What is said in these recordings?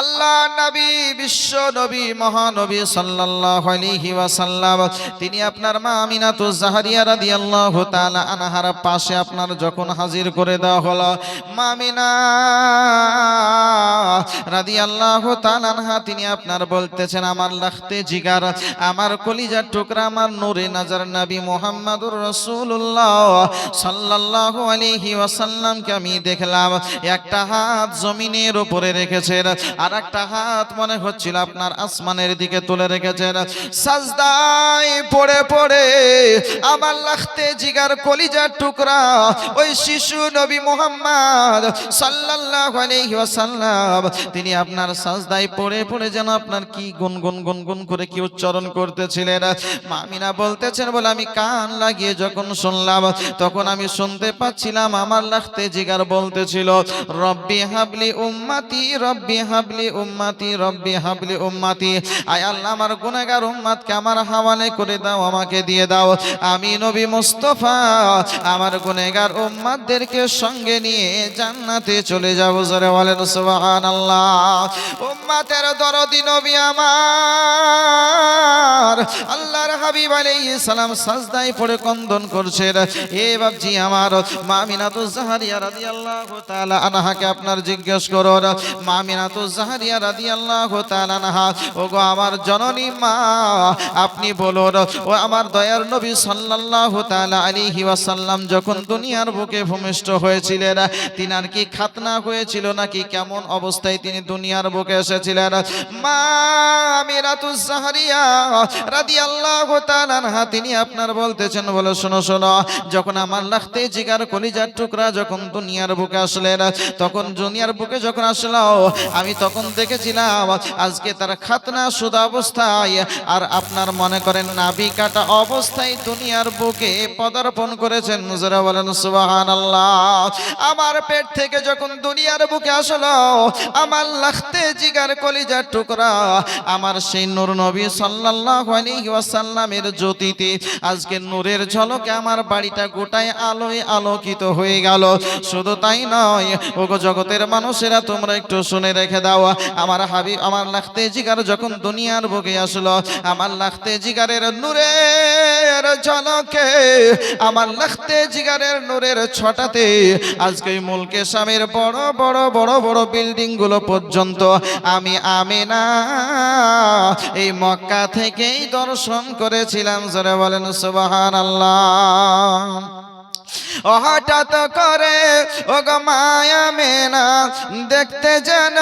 আল্লাহ নবী, বিশ্ব নবী, মহানবী সাল্লাল্লাহু আলাইহি ওয়াসাল্লাম তিনি আপনার মা আমিনাতুজ জাহরিয়া রাদিয়াল্লাহু তাআলা আনহার পাশে আপনার যখন হাজির করে দেওয়া হলো, মা আমিনা রাদিয়াল্লাহু তাআলা আনহা তিনি আপনার বলতেছেন, আমার লাখতে জিগার, আমার কলিজার টুকরা, আমার নূরে নজর নবী মুহাম্মদুর রাসূলুল্লাহ সাল্লাল্লাহু আলাইহি ওয়াসাল্লামকে আমি দেখলাম একটা হাত জমিনের উপরে রেখেছেন, আর একটা হাত মনে হচ্ছিল আপনার আসমানের দিকে তুলে রেখেছেন। সাজদায় পড়ে পড়ে আমার লাখতে জিগার কলিজার টুকরা ওই শিশু নবী মুহাম্মদ সাল্লাল্লাহু আলাইহি ওয়াসাল্লাম তিনি আপনার সাজদায় পড়ে পড়ে যেন আপনার কি গুনগুন গুনগুন করে কি উচ্চারণ করতেছিলেন। মা আমিনা বলতেছেন, বলে আমি কান লাগিয়ে যখন শুনলাম তখন আমি শুনতে পাচ্ছিলাম আমার লাখতে জিগার বলতেছিল, রব্বি হাবলি উম্মতি, রব্বি হাবলি উম্মতি, রব্বি হাবলি উম্মতি। আয় আল্লাহ, আমার গুনাহগার উম্মতকে আমার হাওয়ালে করে দাও, আমাকে দিয়ে দাও। আমি নবী মুস্তাফা আমার গুনাহগার উম্মতদেরকে সঙ্গে নিয়ে জান্নাতে চলে যাব। জোরে বলেন সুবহানাল্লাহ। উম্মতের দরদি নবী আমার আল্লাহর হাবিব আলাইহিস সালাম সাজদায় পড়ে ক্রন্দন করছেন। এ বাপজি আমার, মা আমিনাতুজ জাহরিয়া রাদিয়াল্লাহু তাআলা আনহাকে আপনার জিজ্ঞেস করুন, মা আমিনাতুজ জাহরিয়া রাদিয়াল্লাহু তাআলা আনহা, ওগো আমার জননী মা, আপনি বলুন, ও আমার দয়ার নবী সাল্লাল্লাহু তাআলা আলাইহি ওয়াসাল্লাম যখন দুনিয়ার বুকে ভূমিষ্ঠ হয়েছিলেন, তিনার কি খাতনা হয়েছিল নাকি কেমন অবস্থায় তিনি দুনিয়ার বুকে এসেছিলেন? মা আমিনাতুজ জাহরিয়া রাদিয়াল্লাহু তাআলা আনহা তিনি আপনার বলতেছেন, বলে শোনো শোনো, যখন আমার লাখতে জিগার কলিজার টুকরা যখন দুনিয়ার বুকে আসলেন, তখন দুনিয়ার বুকে যখন আসলো আমি তখন দেখেছিলাম আজকে তার খাতনা শুধু অবস্থায় আর আপনার মনে করেন নাভি কাটা অবস্থায় দুনিয়ার বুকে পদার্পণ করেছেন। যারা বলেন সুবহানাল্লাহ। আমার পেট থেকে যখন দুনিয়ার বুকে আসলো আমার লাখতে জিগার কলিজার টুকরা, আমার সেই নূর নবী সাল্লাল্লাহু আলাইহি ওয়াসাল্লামের জ্যোতিতে আজকে নূরের ঝলকে আমার বাড়িটা গোটায় আলোয় আলোকিত হয়ে গেল। শুধু তাই নয়, ওগো জগতের মানুষেরা তোমরা একটু শুনে রেখে দাও, আমার হাবিব আমার লাখতে জিগার যখন দুনিয়ার বুকে আসলো, আমার লাখতে জিগারের নূরের ঝলকে, আমার লাখতে জিগারের নূরের ছটাতে আজকে মুলকে শামের বড় বড় বড় বড় বিল্ডিং গুলো পর্যন্ত আমি আমিনা এই মক্কা থেকেই দর্শন করেছিলাম। জোরে বলেন সুবহানাল্লাহ। হঠাৎ করে ওগো মা আমিনা দেখতে যেন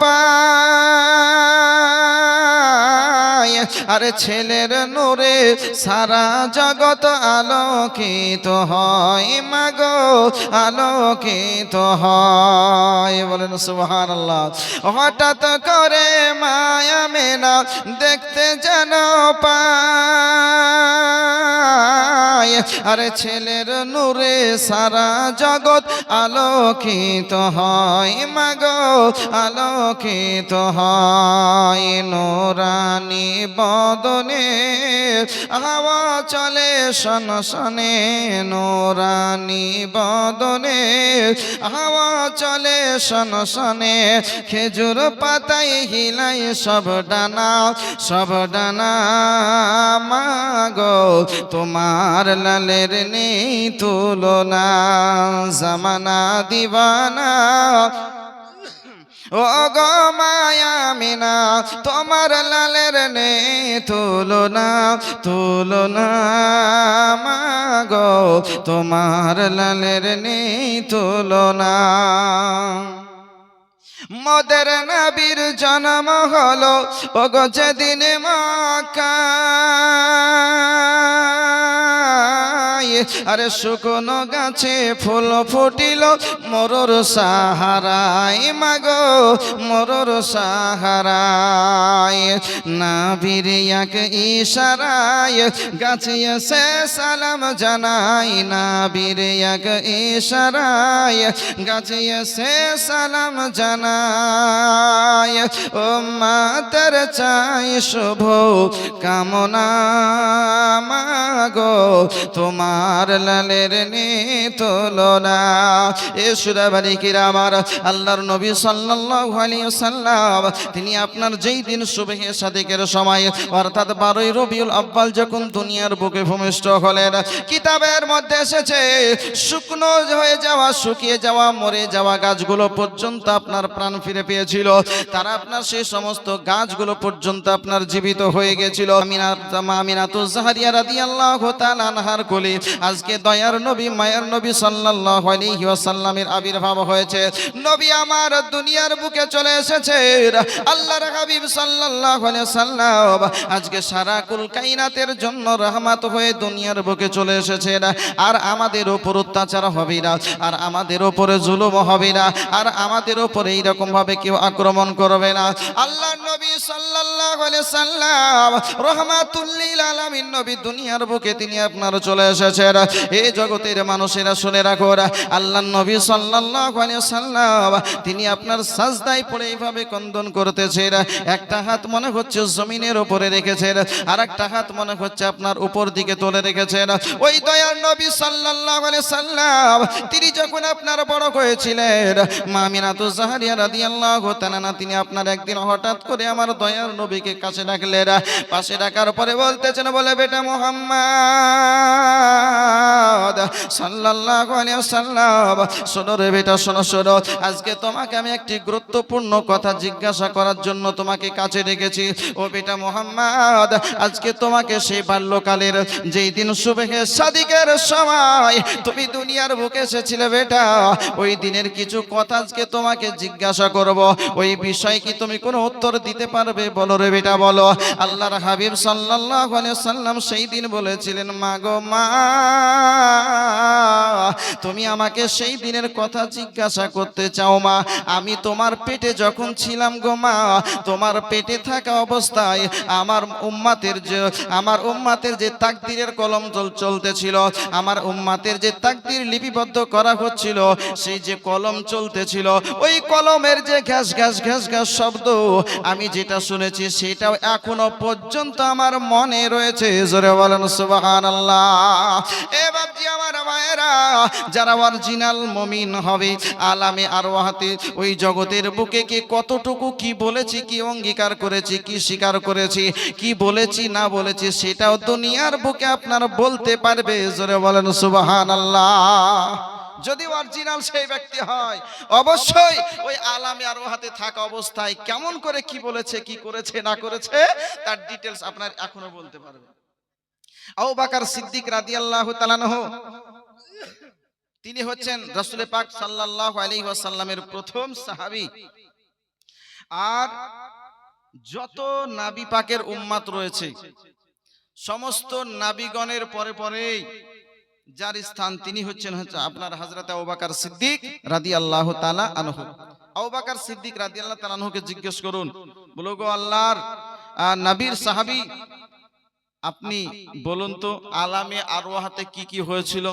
পায়, আরে ছেলের নূরে সারা জগৎ আলোকিত হয়, মাগো আলোকিত হয়। বলেন সুবহানাল্লাহ। হঠাৎ করে মা আমিনা দেখতে যেন পায়, আরে ছেলের নূরে সারা জগৎ আলোকিত হয়, মাগো আলোকিত হয়। নূরানি বদনে হাওয়া চলে শনশনে, নূরানি বদনে হাওয়া চলে শনশনে, খেজুর পাতায় হিলাই সব ডানা, সব ডানা, মাগো তোমার লালের নেই তুলনা, জামানা দিবানা। ও গো মা আমিনা তোমার লালের নেই তুলনা, তুলনা, মাগো তোমার লালের নেই তুলনা। মদের নবীর জন্ম হলো ওগো যেদিন মক্কায়, আরে শুকনো গাছে ফুল ফুটিল মরুর সাহারায়, মাগো মরুর সাহারায়। নবীর এক ইশারায় গাছে এসে সালাম জানাই, নবীর এক ইশারায় গাছে এসে সালাম জানাই। উম্মতের চাই শুভ কামনা মাগো, তোমার লালের তুলনা। এ সুরাবালিকিরা আমার, আল্লাহর নবী সাল্লাল্লাহু আলাইহি ওয়াসাল্লাম তিনি আপনার যেই দিন সুবহে সাদিকের সময় অর্থাৎ 12ই রবিউল আউয়াল যখন দুনিয়ার বুকে ভূমিষ্ঠ হলেন, কিতাবের মধ্যে এসেছে শুকনো হয়ে যাওয়া, শুকিয়ে যাওয়া, মরে যাওয়া গাছগুলো পর্যন্ত আপনার প্রাণ ফিরে পেয়েছিল। তারা আপনার সেই সমস্ত গাছগুলো পর্যন্ত আপনার জীবিত হয়ে গেছিল। আমিনাতুজ জাহরিয়া রাদিয়াল্লাহু তাআলা আনহার কোলে আজকে দয়ার নবী মায়ের নবী সাল্লাল্লাহু আলাইহি ওয়াসাল্লামের আবির্ভাব হয়েছে। নবী আমার দুনিয়ার বুকে চলে এসেছে। আল্লাহর হাবিব সাল্লাল্লাহু আলাইহি ওয়াসাল্লাম আজকে সারা কুল কায়নাতের জন্য রহমত হয়ে দুনিয়ার বুকে চলে এসেছেন। আর আমাদের উপর অত্যাচার হবে না, আর আমাদের উপরে জুলুম হবে না, আর আমাদের উপরে এইরকম ভাবে কেউ আক্রমণ করবে না। আল্লাহর নবী সাল্লাল্লাহু আলাইহি ওয়াসাল্লাম রহমাতুল লিল আলামিন নবী দুনিয়ার বুকে তিনি আপনার চলে এসেছেন। এই জগতের মানুষেরা শুনে রাখো, আল্লাহর নবী সাল্লাল্লাহু আলাইহি ওয়াসাল্লাম তিনি আপনার সাজদায় পড়ে এইভাবে ক্রন্দন করতেছেন। একটা হাত মনে হচ্ছে জমিনের উপরে রেখেছেন, আর একটা হাত মনে হচ্ছে আপনার উপর দিকে তুলে রেখেছেন। ওই দয়ার নবী সাল্লাল্লাহু আলাইহি সাল্লাম তিনি যখন আপনার বড় হয়েছিলেন, মা আমিনাতুজ জাহরিয়া রাদিয়াল্লাহু তাআলা তিনি আপনার একদিন হঠাৎ করে আমার দয়ার নবীকে কাছে ডাকলেন। পাশে ডাকার পরে বলতেছেন, বলে বেটা মুহাম্মদ সাল্লাল্লাহু আলাইহি ওয়াসাল্লাম, শোনো রে বেটা, শোনো শোনো, আজকে তোমাকে আমি একটি গুরুত্বপূর্ণ কথা জিজ্ঞাসা করার জন্য তোমাকে কাছে ডেকেছি। ও বেটা মুহাম্মদ, আজকে তোমাকে সেই বাল্যকালের যেই দিন সুবহে সাদিকের সময় তুমি দুনিয়ার বুকে এসেছিলে বেটা, ওই দিনের কিছু কথা আজকে তোমাকে জিজ্ঞাসা করব। ওই বিষয়ে কি তুমি কোনো উত্তর দিতে পারবে? বলো রে বেটা, বলো। আল্লাহর হাবিব সাল্লাল্লাহু আলাইহি ওয়াসাল্লাম সেই দিন বলেছিলেন, মা গো মা, তুমি আমাকে সেই দিনের কথা জিজ্ঞাসা করতে চাও মা? আমি তোমার পেটে যখন ছিলাম গো মা, তোমার পেটে থাকা অবস্থায় আমার উম্মাতের যে তাকদীরের কলম চলতেছিল, আমার উম্মাতের যে তাকদীর লিপিবদ্ধ করা হচ্ছিল, সেই যে কলম চলতেছিল, ওই কলমের যে ঘ্যাস ঘ্যাস ঘ্যাস ঘ্যাস শব্দ আমি যেটা শুনেছি সেটাও এখনো পর্যন্ত আমার মনে রয়েছে। জোরে বলেন সুবহানাল্লাহ। এ বাপজি আমার মায়েরা, যারা অরিজিনাল মুমিন হবে আলামে আরওয়াহাতে ওই জগতের বুকে কে কতটুকু কি বলেছি, কি অঙ্গীকার করেছি, কি স্বীকার করেছি, কি বলেছি না বলেছি, সেটাও দুনিয়ার বুকে আপনারা বলতে পারবে। জোরে বলেন সুবহানাল্লাহ। যদি অরিজিনাল সেই ব্যক্তি হয়, অবশ্যই ওই আলামে আরওয়াহাতে থাকা অবস্থায় কেমন করে কি বলেছে, কি করেছে না করেছে, তার ডিটেইলস আপনার এখনো বলতে পারবে। আবু বকর সিদ্দিক রাদিয়াল্লাহু তাআলা আনহু তিনি হচ্ছেন রাসূল পাক সাল্লাল্লাহু আলাইহি ওয়াসাল্লামের প্রথম সাহাবী। আর যত নবী পাকের উম্মত রয়েছে সমস্ত নবীগণের পরে পরেই যার স্থান তিনি হচ্ছেন আপনার হযরত আবু বকর সিদ্দিক রাদিয়াল্লাহু তাআলা আনহু। আবু বকর সিদ্দিক রাদিয়াল্লাহু তাআলা আনহুকে জিজ্ঞেস করুন, বলো গো আল্লাহর নবীর সাহাবী, আপনি বলুন তো আলামে আরওয়াহাতে কি কি হয়েছিল?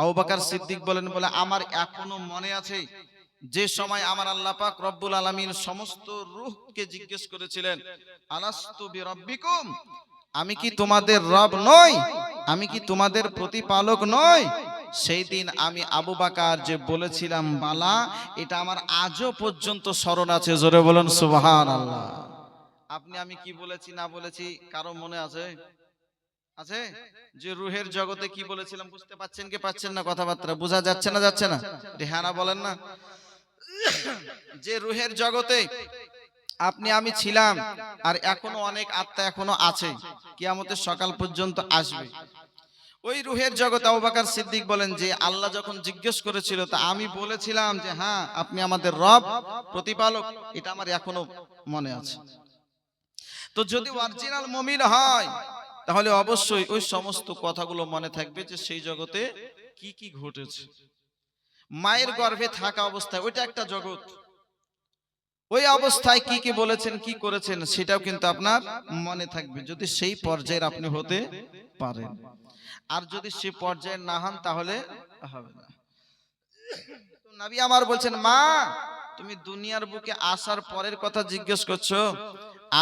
আবু বকর সিদ্দিক বলে আমার এখনো মনে আছে যে সময় আমার আল্লাহ পাক রব্বুল আলামিন সমস্ত রূহকে জিজ্ঞেস করেছিলেন, আলাস্তু বিরাব্বিকুম, আমি কি তোমাদের রব নই? আমি কি তোমাদের প্রতিপালক নই? সেই দিন আমি আবু বকর যে বলেছিলাম বালা, এটা আমার আজও পর্যন্ত স্মরণ আছে। জোরে বলেন সুবহানাল্লাহ। আপনি আমি কি বলেছি না বলেছি কারো মনে আছে? আছে যে রুহের জগতে কি বলেছিলাম বুঝতে পাচ্ছেন কি পাচ্ছেন না? কথাবার্তা বোঝা যাচ্ছে না? যাচ্ছে না? রেহানা বলেন না। যে রুহের জগতে আপনি আমি ছিলাম, আর এখনো অনেক আত্মা এখনো আছে, কিয়ামতের সকাল পর্যন্ত আসবে। ওই রুহের জগতে আবু বকর সিদ্দিক বলেন যে আল্লাহ যখন জিজ্ঞেস করেছিল, তা আমি বলেছিলাম যে হ্যাঁ আপনি আমাদের রব, প্রতিপালক, এটা আমার এখনো মনে আছে। তো যদি অরিজিনাল মুমিন হয় তাহলে অবশ্যই ওই সমস্ত কথাগুলো মনে থাকবে যে সেই জগতে কি কি ঘটেছে। মায়ের গর্ভে থাকা অবস্থায় ওইটা একটা জগৎ, ওই অবস্থায় কি কি বলেছেন, কি করেছেন, সেটাও কিন্তু আপনার মনে থাকবে, যদি সেই পর্যায়ের আপনি হতে পারেন। আর যদি সেই পর্যায়ে না হন তাহলে হবে না। নবী আমার বলছেন, মা তুমি দুনিয়ার বুকে আসার পরের কথা জিজ্ঞেস করছো?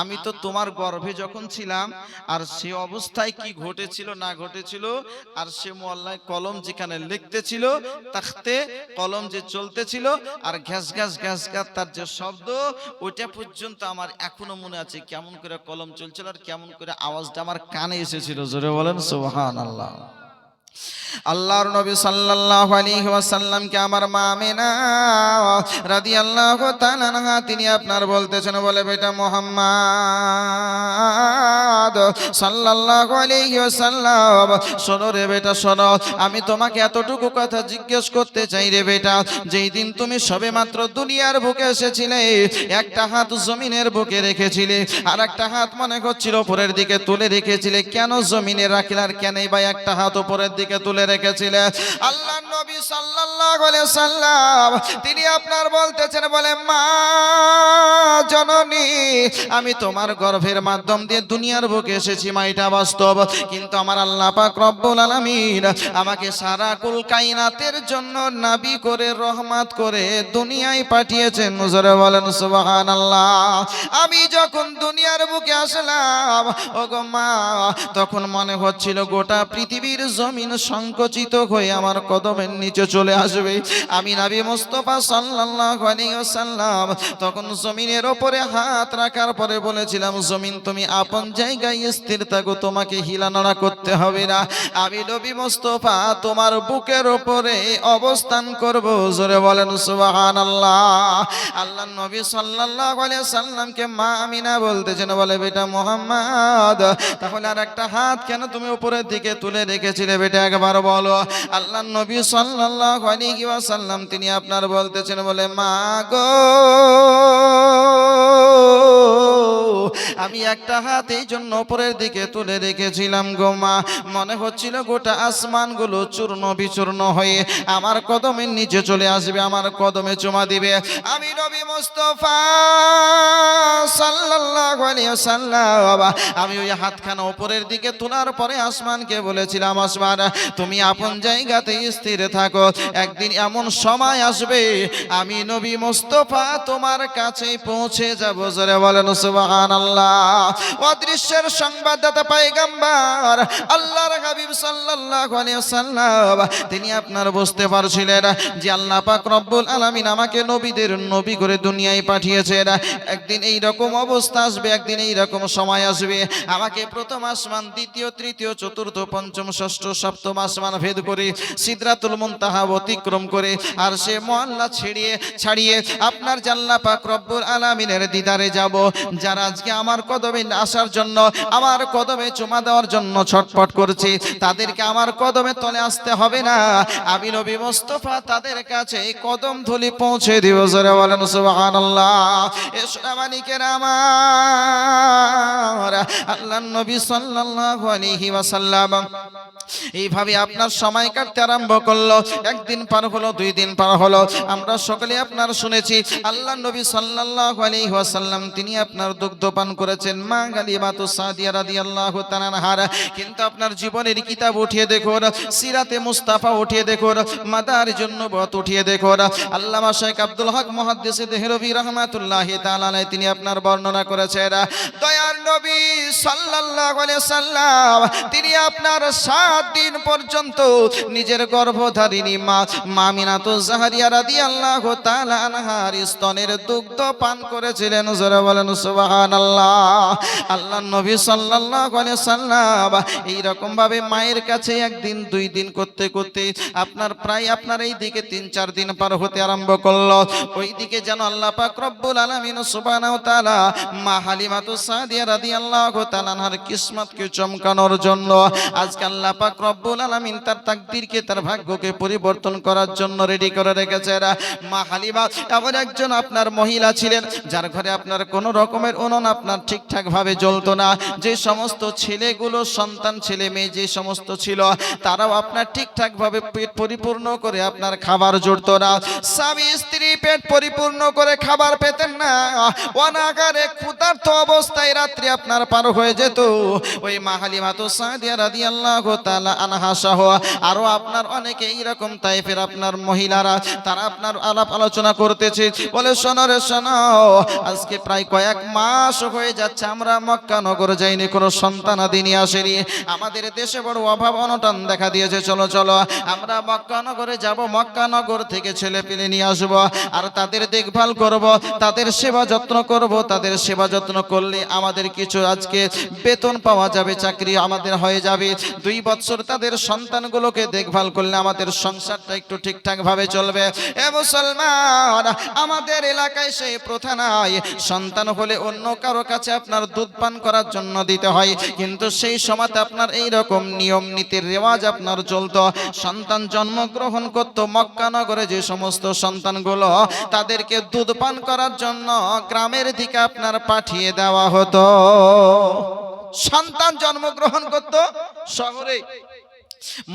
আমি তো তোমার গর্ভে যখন ছিলাম, আর সে অবস্থায় কি ঘটেছিল না ঘটেছিল, আর সে মোয়াল্লায় কলম যেখানে লিখতেছিল, তাখতে কলম যে চলতেছিল, আর ঘ্যাস ঘ্যাস ঘ্যাস ঘ্যাস তার যে শব্দ, ওইটা পর্যন্ত আমার এখনো মনে আছে, কেমন করে কলম চলছিল আর কেমন করে আওয়াজটা আমার কানে এসেছিল। জোরে বলেন সুবহানাল্লাহ। আল্লাহর নবী সাল্লাল্লাহু আলাইহি ওয়াসাল্লাম কে আমার মা আমিনা রাদিয়াল্লাহু তাআলা আনহা তিনি আপনার বলতেছেন, বলে বেটা মুহাম্মদ সাল্লাল্লাহু আলাইহি ওয়াসাল্লাম, শোনো রে বেটা শোনো, আমি তোমাকে এতটুকু কথা জিজ্ঞেস করতে চাই রে বেটা, যেই দিন তুমি সবেমাত্র দুনিয়ার বুকে এসেছিলে, একটা হাত জমিনের বুকে রেখেছিলে আর একটা হাত মনে হচ্ছিল উপরের দিকে তুলে রেখেছিলে, কেন জমিনে রাখলে আর কেনই বা একটা হাত উপরের দিকে তুলে রেখেছিলেন? আল্লাহর নবী সাল্লাল্লাহু আলাইহি সাল্লাম তিনি আপনার বলতেছেন, বলে মা জননী, আমি তোমার গর্ভের মাধ্যম দিয়ে দুনিয়ার বুকে এসেছি মা, এটা বাস্তব, কিন্তু আমার আল্লাহ পাক রব্বুল আলামিন আমাকে সারা কুল কায়নাতের জন্য নবী করে রহমত করে দুনিয়ায় পাঠিয়েছেন। জোরে বলেন সুবহানাল্লাহ। আমি যখন দুনিয়ার বুকে আসলাম ওগো মা, তখন মনে হচ্ছিল গোটা পৃথিবীর জমিন সংকুচিত হয়ে আমার কদমের নিচে চলে আসবে। আমি নবী মুস্তাফা সাল্লাল্লাহু আলাইহি ওয়াসাল্লাম তখন জমিনের উপরে হাত রাখার পরে বলেছিলাম, জমিন তুমি আপন জায়গায় স্থির থাকো, তোমাকে হিলানোড়া করতে হবে না, আমি নবী মুস্তাফা তোমার বুকের উপরে অবস্থান করব। জোরে বলেন সুবহানাল্লাহ। আল্লাহর নবী সাল্লাল্লাহু আলাইহি সাল্লামকে মা আমিনা বলতেছেন, বলে বেটা মুহাম্মদ, তাহলে আর একটা হাত কেন তুমি উপরের দিকে তুলে রেখেছিলে বেটা, একবার বলো। আল্লাহর নবী সাল্লাল্লাহু আলাইহি ওয়াসাল্লাম তিনি আপনার বলতেছেন, বলে মা গো, আমি একটা হাত এই জন্য উপরের দিকে তুলে রেখেছিলাম গো মা, মনে হচ্ছিল গোটা আসমানগুলো চূর্ণ বিচূর্ণ হয়ে আমার কদমের নিচে চলে আসবে, আমার কদমে চুমা দিবে। আমি নবী মুস্তাফা সাল্লাল্লাহু আলাইহি ওয়াসাল্লাম আমি ওই হাতখানা উপরের দিকে তোলার পরে আসমানকে বলেছিলাম, আসমান তুমি আপন জায়গাতে স্থির থাকো, একদিন এমন সময় আসবে আমি নবী মুস্তাফা তোমার কাছে পৌঁছে যাব। জোরে বলেন সুবহানাল্লাহ। অদৃশ্যের সংবাদদাতা পয়গম্বর আল্লাহর হাবিব সাল্লাল্লাহু আলাইহি ওয়াসাল্লাম তিনি আপনার বুঝতে পারছিলেন যে আল্লাহ পাক রব্বুল আলামিন আমাকে নবীদের নবী করে দুনিয়ায় পাঠিয়েছেন, একদিন এই রকম অবস্থা আসবে, একদিন এই রকম সময় আসবে আমাকে প্রথম আসমান, দ্বিতীয়, তৃতীয়, চতুর্থ, পঞ্চম, ষষ্ঠ, সপ্তম আসমান ভেদ করে সিদরাতুল মুনতাহা অতিক্রম করে আর সে মহল্লা ছাড়িয়ে আপনার আল্লাহ পাক রব্বুল আলামিনের দিদারে যাব। যারা আজকে আমার কদমে আসার জন্য, আমার কদমে চুমা দেওয়ার জন্য ছটফট করছে, তাদেরকে আমার কদমে তলে আসতে হবে না, আমি নবী মুস্তাফা তাদের কাছে কদম ধুলি পৌঁছে দিব। জোরে বলেন সুবহানাল্লাহ। এসরামানিকের আমার আল্লাহর নবী সাল্লাল্লাহু আলাইহি ওয়াসাল্লাম এইভাবে আপনার সময় কাটতে আরম্ভ করলো। একদিন পার হলো, দুই দিন পার হলো, আমরা সকলে আপনার শুনেছি আল্লাহর নবী সাল্লাল্লাহু আলাইহি ওয়াসাল্লাম তিনি আপনার দুগ্ধ পান করেছেন মা গালিবাতু সাদিয়া রাদিয়াল্লাহু তাআলা আনহা। কিন্তু আপনার জীবনের কিতাব উঠিয়ে দেখুন, সিরাতে মুস্তাফা উঠিয়ে দেখুন, মাদারিজুন নবুওয়াত উঠিয়ে দেখুন, আল্লামা শেখ আব্দুল হক মুহাদ্দিসে দেহলভী রাহমাতুল্লাহি তাআলা আলাইহি তিনি আপনার বর্ণনা করেছেন দয়ার নবী সাল্লাল্লাহু আলাইহি ওয়াসাল্লাম তিনি আপনার 7 দিন পর্যন্ত নিজের গর্ভধারিণী মা আমিনাতুজ জাহরিয়া রাদিয়াল্লাহু তাআলা আনহার স্তনের দুগ্ধ পান করেছিলেন। জোরে বলেন সুবহানাল্লাহ। আল্লাহর নবী সাল্লাল্লাহু আলাইহি ওয়াসাল্লাম এই রকম ভাবে মায়ের কাছে একদিন, দুই দিন করতে করতে আপনার প্রায় আপনার এই দিকে 3-4 দিন পার হতে আরম্ভ করলো। ওই দিকে যেন আল্লাহ পাক রব্বুল আলামিন সুবহানাহু ওয়া তাআলা মা হালিমাতুস সাদিয়া রাদিয়াল্লাহু তাআলা আনহার কিসমতকে চমকানোর জন্য আজকে আল্লাহ পাক রব্বুল আলামিন তার তাকদীরকে, তার ভাগ্যকে পরিবর্তন করার জন্য রেডি করে রেখেছেন। মা হালিমা এমন একজন আপনার মহিলা ছিলেন যার ঘরে আপনার কোনো রকমের উনুন আপনার ঠিকঠাক ভাবে জ্বলতো না। যে সমস্ত ছেলেগুলো, সন্তান ছেলে মেয়ে যে সমস্ত ছিল, তারাও আপনার ঠিকঠাক ভাবে পেট পরিপূর্ণ করে আপনার খাবার জুটতো না। স্বামী স্ত্রী পেট পরিপূর্ণ করে খাবার পেতেন না, অনাহারে ক্ষুধার্ত অবস্থায় রাত্রি আপনার পার হয়ে যেত। ওই মা হালিমাতুস সাদিয়া রাদিয়াল্লাহু তাআলা আনহা সহ আরো আপনার অনেকে এইরকম তায়েফের আপনার মহিলারা তারা আপনার আলাপ আলোচনা করতেছে, বলে শোনো রে শোনো, আজকে প্রায় কয়েক মাস হয়ে যাচ্ছে আমরা মক্কা নগর যাইনি, কোনো সন্তানাদি নিয়ে আসেনি, আমাদের দেশে বড় অভাব অনটন দেখা দিয়েছে, চলো চলো আমরা মক্কা নগরে যাব, মক্কা নগর থেকে ছেলে পেলে নিয়ে আসবো, আর তাদের দেখভাল করব, তাদের সেবা যত্ন করব, তাদের সেবা যত্ন করলে আমাদের কিছু আজকে বেতন পাওয়া যাবে, চাকরি আমাদের হয়ে যাবে, 2 বছর তাদের সন্তানগুলোকে দেখভাল করলে আমাদের সংসারটা একটু ঠিকঠাক ভাবে চলবে। এ মুসলমান, আমাদের এলাকায় সেই প্রথা নাই, সন্তান হলে অন্য কারো কাছে আপনার দুধ পান করার জন্য দিতে হয়, কিন্তু সেই সময়তে আপনার এই রকম নিয়ম নীতির রেওয়াজ আপনার চলতো। সন্তান জন্মগ্রহণ করত মক্কা নগরে, যে সমস্ত সন্তানগুলো তাদেরকে দুধ পান করার জন্য গ্রামের দিকে আপনার পাঠিয়ে দেওয়া হতো। সন্তান জন্মগ্রহণ করত শহরে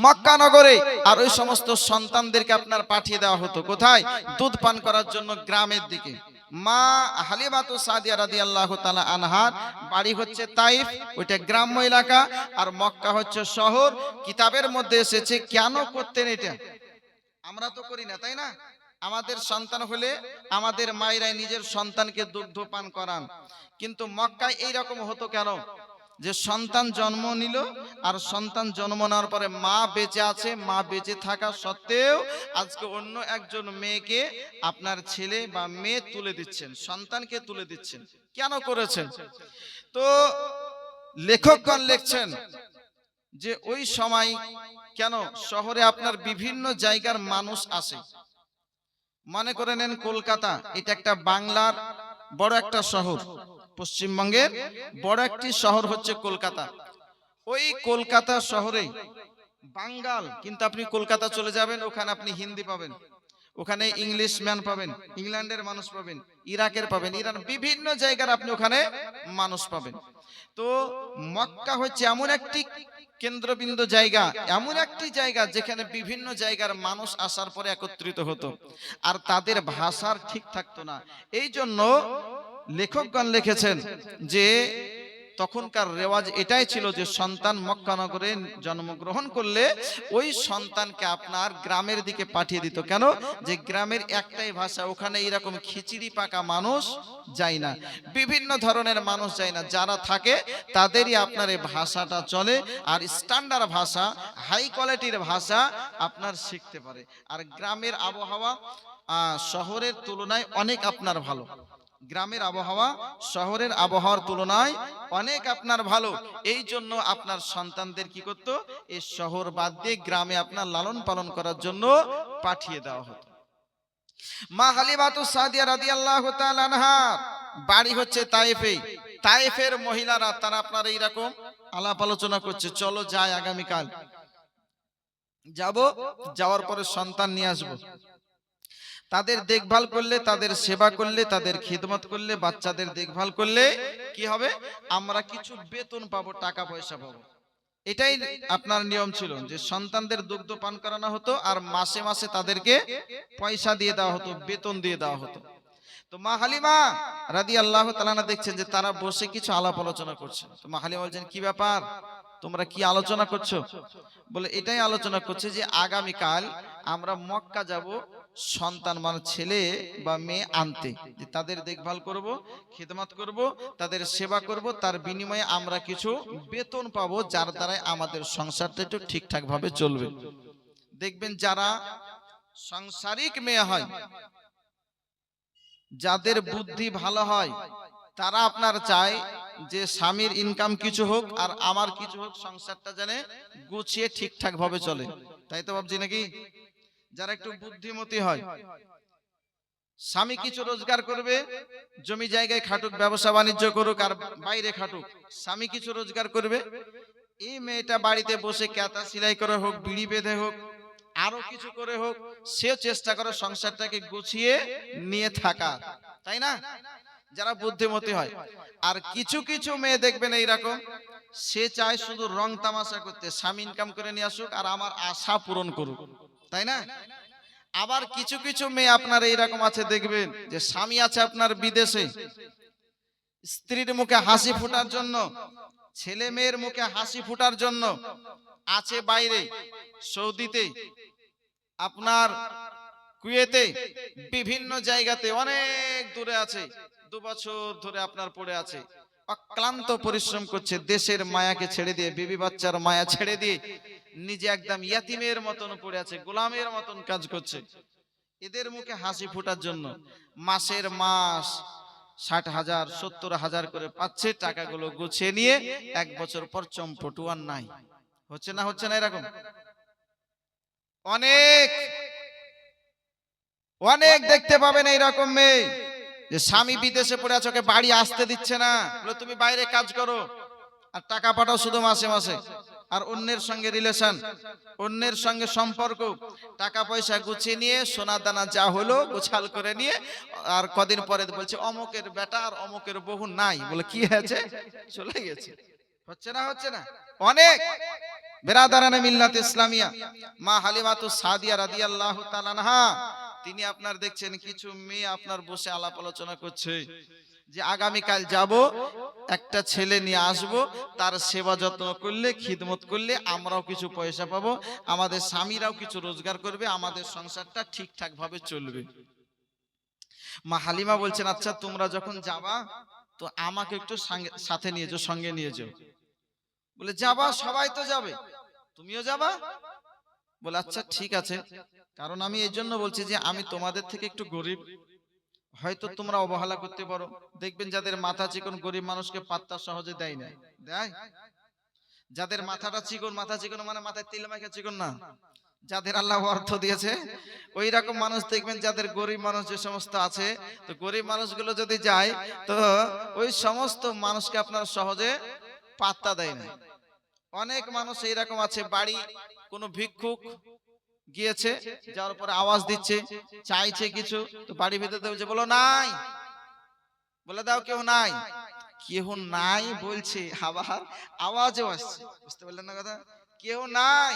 মক্কা নগরে, আর ওই সমস্ত সন্তানদেরকে আপনার পাঠিয়ে দেওয়া হতো কোথায়? দুধ পান করার জন্য গ্রামের দিকে। মা হালিমাতুস সাদিয়া রাদিয়াল্লাহু তাআলা আনহার বাড়ি হচ্ছে তাইফ, ওইটা গ্রাম্য এলাকা, আর মক্কা হচ্ছে শহর। কিতাবের মধ্যে এসেছে কেন করতেন এটা, আমরা তো করি না, তাই না? আমাদের সন্তান হলে আমাদের মায়েরাই নিজের সন্তানকে দুগ্ধ পান করান, কিন্তু মক্কায় এইরকম হতো কেন? যে সন্তান জন্ম নিল, আর সন্তান জন্ম নেওয়ার পরে মা বেঁচে আছে, মা বেঁচে থাকা সত্ত্বেও আজকে অন্য একজন মেয়েকে আপনার ছেলে বা মেয়ে তুলে দিচ্ছেন, সন্তানকে তুলে দিচ্ছেন, কেন করেছেন? তো লেখকগণ লিখছেন যে ওই সময় কেন শহরে আপনার বিভিন্ন জায়গার মানুষ আসে, মনে করে নেন কলকাতা, এটা একটা বাংলার বড় একটা শহর, পশ্চিমবঙ্গের বড় একটি শহর হচ্ছে কলকাতা। ওই কলকাতা শহরে বাঙ্গাল, কিন্তু আপনি কলকাতা চলে যাবেন, ওখানে আপনি হিন্দি পাবেন, ওখানে ইংলিশ ম্যান পাবেন, ইংল্যান্ডের মানুষ পাবেন, ইরাকের পাবেন, ইরান, বিভিন্ন জায়গার আপনি ওখানে মানুষ পাবেন। তো মক্কা হচ্ছে এমন একটি কেন্দ্রবিন্দু জায়গা, এমন একটি জায়গা যেখানে বিভিন্ন জায়গার মানুষ আসার পরে একত্রিত হতো, আর তাদের ভাষার ঠিক থাকতো না। এই জন্য লেখকগণ লিখেছেন যে তখনকার রেওয়াজ এটাই ছিল যে সন্তান মক্কা নগরে জন্মগ্রহণ করলে ওই সন্তানকে আপনার গ্রামের দিকে পাঠিয়ে দিত। কেন? যে গ্রামের একটাই ভাষা, ওখানে এরকম খিচড়ি পাকা মানুষ যায় না, বিভিন্ন ধরনের মানুষ যায় না, যারা থাকে তাদেরই আপনার এই ভাষাটা চলে, আর স্ট্যান্ডার্ড ভাষা, হাই কোয়ালিটির ভাষা আপনার শিখতে পারে। আর গ্রামের আবহাওয়া শহরের তুলনায় অনেক আপনার ভালো, গ্রামের আবহাওয়া শহরের আবহাওয়ার তুলনায় অনেক আপনার ভালো। এই জন্য আপনার সন্তানদের কি করতো, এই শহর বাদ দিয়ে গ্রামে আপনার লালন পালন করার জন্য পাঠিয়ে দেওয়া হতো। মা হালিমাতুস সাদিয়া রাদিয়াল্লাহু তাআলা আনহা বাড়ি হচ্ছে তায়েফে। তায়েফের মহিলারা তারা আপনার এইরকম আলাপ আলোচনা করছে, চলো যাই, আগামীকাল যাব, যাওয়ার পরে সন্তান নিয়ে আসবো, তাদের দেখভাল করলে, তাদের সেবা করলে, তাদের খিদমত করলে, বাচ্চাদের দেখভাল করলে কি হবে, আমরা কিছু বেতন পাবো, টাকা পয়সা পাবো। এটাই আপনার নিয়ম ছিল যে সন্তানদের দুগ্ধ পান করানো হতো, আর মাসে মাসে তাদেরকে পয়সা দিয়ে দেওয়া হতো, বেতন দিয়ে দেওয়া হতো। তো মা হালিমা রাদিয়াল্লাহু তাআলা দেখছেন যে তারা বসে কিছু আলাপ আলোচনা করছে। তো মা হালিমা বলছেন, কি ব্যাপার, তোমরা কি আলোচনা করছো? বলে এটাই আলোচনা করছে যে আগামীকাল আমরা মক্কা যাব সন্তান মানে ছেলে বা মেয়ে আনতে, যে তাদের দেখভাল করব, খিদমত করব, তাদের সেবা করব, তার বিনিময়ে আমরা কিছু বেতন পাবো, যার দ্বারা আমাদের সংসারটা একটু ঠিকঠাক ভাবে চলবে। দেখবেন যারা সাংসারিক মেয়ে হয়, যাদের বুদ্ধি ভালো হয়, তারা আপনার চায় যে স্বামীর ইনকাম কিছু হোক আর আমার কিছু হোক, সংসারটা যেন গুছিয়ে ঠিকঠাক ভাবে চলে, তাই তো ভাবছি নাকি? যারা একটু বুদ্ধিমতী হয়, স্বামী কিছু রোজগার করবে, জমি জায়গায় খাটুক, ব্যবসা বাণিজ্য করুক, আর বাইরে খাটুক, স্বামী কিছু রোজগার করবে, এই মেয়েটা বাড়িতে বসে কাঁথা সেলাই করে হোক, বিড়ি বেঁধে হোক, আরো কিছু করে হোক, সে চেষ্টা করে সংসারটাকে গুছিয়ে নিয়ে থাকা, তাই না? যারা বুদ্ধিমতী হয়। আর কিছু কিছু মেয়ে দেখবেন এইরকম, সে চায় শুধু রং তামাশা করতে, স্বামী ইনকাম করে নিয়ে আসুক আর আমার আশা পূরণ করুক, তাই না? আবার কিছু কিছু মেয়ে আপনার এইরকম আছে, দেখবেন যে স্বামী আছে আপনার বিদেশে, স্ত্রীর মুখে হাসি ফোটার জন্য, ছেলে মেয়ের মুখে হাসি ফোটার জন্য আছে বাইরে, সৌদিতে, আপনার কুয়েতে, বিভিন্ন জায়গাতে, অনেক দূরে আছে, 2 বছর ধরে আপনার পড়ে আছে, অক্লান্ত পরিশ্রম করছে, দেশের মায়াকে ছেড়ে দিয়ে, বিবি বাচ্চার মায়া ছেড়ে দিয়ে নিজে একদম ইয়াতিমের মতন পড়ে আছে, গোলামের মতন কাজ করছে। এদের মুখে হাসি ফোটার জন্য মাসের মাস 60,000 70,000 করে পাচ্ছে, টাকাগুলো গুছিয়ে নিয়ে 1 বছর পর চম্পটু আর নাই। হচ্ছে না এরকম? অনেক অনেক দেখতে পাবেন এইরকম মেয়ে, যে স্বামী বিদেশে পড়ে আছে, ওকে বাড়ি আসতে দিচ্ছে না, বলে তুমি বাইরে কাজ করো আর টাকা পাঠাও শুধু মাসে মাসে, আর অন্যের সঙ্গে রিলেশন, অন্যের সঙ্গে সম্পর্ক, টাকা পয়সা গুছিয়ে নিয়ে, সোনা দানা যা হলো গোছাল করে নিয়ে, আর কদিন পরে বলছে অমুকের বেটা আর অমুকের বহু নাই, বলে কি হয়েছে, চলে গেছে। হচ্ছে না অনেক। বেরাদারানে মিল্লাত ইসলামিয়া মা হালিমাতুস সাদিয়া রাদিয়াল্লাহু তাআলা আনহা, তিনি আপনার দেখছেন কিছু মেয়ে আপনার বসে আলাপ আলোচনা করছে যে আগামীকাল যাব, একটা ছেলে নিয়ে আসব, তার সেবা যত্ন করলে, খিদমত করলে আমরাও কিছু পয়সা পাবো, আমাদের স্বামীরাও কিছু রোজগার করবে, আমাদের সংসারটা ঠিকঠাক ভাবে চলবে। মা হালিমা বলছেন, আচ্ছা তোমরা যখন যাবা তো আমাকে একটু সাথে নিয়ে যাও, সঙ্গে নিয়ে যাও। বলে যাবা, সবাই তো যাবে, তুমিও যাবা? বলে আচ্ছা ঠিক আছে, কারণ আমি এই জন্য বলছি যে আমি তোমাদের থেকে একটু গরিব, হয়তো তোমরা অবহেলা করতে পারো। দেখবেন যাদের মাথা চিকন, গরিব মানুষকে পাত্তা সহজে দেয় না, দেয়? যাদের মাথাটা চিকন, মাথা চিকন মানে মাথায় তেল মাখা চিকন না, যাদের আল্লাহ অর্থ দিয়েছে ওই রকম মানুষ দেখবেন, যাদের গরিব মানুষ যে সমস্ত আছে, তো গরিব মানুষগুলো যদি যায় তো ওই সমস্ত মানুষকে আপনার সহজে পাত্তা দেয় না। অনেক মানুষ এইরকম আছে, বাড়ি কোনো ভিক্ষুক গিয়েছে, যাওয়ার পরে আওয়াজ দিচ্ছে, চাইছে কিছু, তো বাড়ি ভিতরে বলছে বলো নাই, বলে দাও কেউ নাই, কেউ নাই বলছে, আবার আওয়াজও আসছে, বুঝতে পারলেন না কথা? কেউ নাই,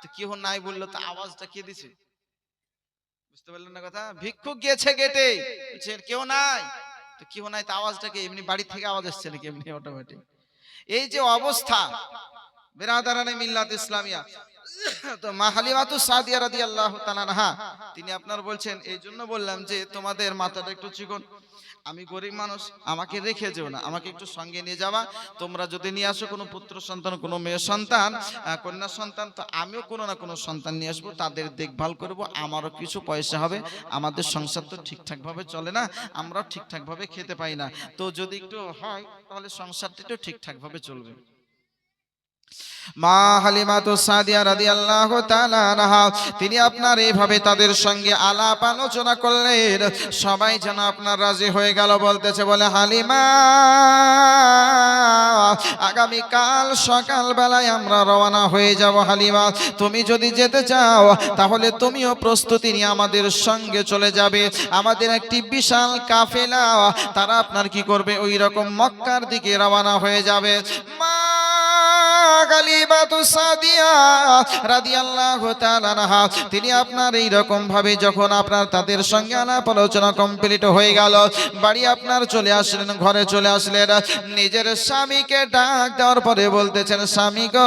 তো কেউ নাই বললো, তো আওয়াজটা কে দিছে? বুঝতে পারলেন না কথা? ভিক্ষুক গিয়েছে গেটে, বলছে কেউ নাই, তো কেউ নাই, তো আওয়াজটাকে এমনি বাড়ি থেকে আওয়াজ আসছে নাকি এমনি অটোমেটিক? এই যে অবস্থা, বেরাদারানে মিল্লাত ইসলামিয়া, তো মা হালিমাতুস সাদিয়া রাদিয়াল্লাহু তাআলা আনহা, তিনি আপনার বলছেন, এই জন্য বললাম যে তোমাদের মাথাটা একটু চিকন, আমি গরিব মানুষ, আমাকে রেখে যেও না, আমাকে একটু সঙ্গে নিয়ে যাবা। তোমরা যদি নিয়ে আসো কোনো পুত্র সন্তান, কোনো মেয়ে সন্তান, কন্যা সন্তান, তো আমিও কোনো না কোনো সন্তান নিয়ে আসবো, তাদের দেখভাল করব, আমারও কিছু পয়সা হবে, আমাদের সংসার তো ঠিকঠাক ভাবে চলে না, আমরাও ঠিকঠাক ভাবে খেতে পাই না, তো যদি একটু হয় তাহলে সংসারটা একটু ঠিকঠাক ভাবে চলবে। মা হালিমাতুস সাদিয়া রাদিয়াল্লাহু তাআলা আনহা, তিনি আপনার এইভাবে তাদের সঙ্গে আলাপ আলোচনা করলেন, সবাই যেন আপনার রাজি হয়ে গেল। বলতেছে, বলে হালিমা, আগামী কাল সকাল বেলায় আমরা রওনা হয়ে যাব। হালিমা, তুমি যদি যেতে চাও তাহলে তুমিও প্রস্তুতি নিয়ে আমাদের সঙ্গে চলে যাবে। আমাদের একটি বিশাল কাফেলা, তারা আপনার কি করবে, ওই রকম মক্কার দিকে রওনা হয়ে যাবে। মা হালিমাতুস সাদিয়া রাদিয়াল্লাহু তাআলা আনহা, তিনি আপনার এই রকম ভাবে যখন আপনার তাদের সঙ্গে আলাপ আলোচনা কমপ্লিট হয়ে গেল, বাড়ি আপনার চলে আসলেন, ঘরে চলে আসলেন, নিজের স্বামীকে ডাক দেওয়ার পরে বলতেছেন, স্বামী গো,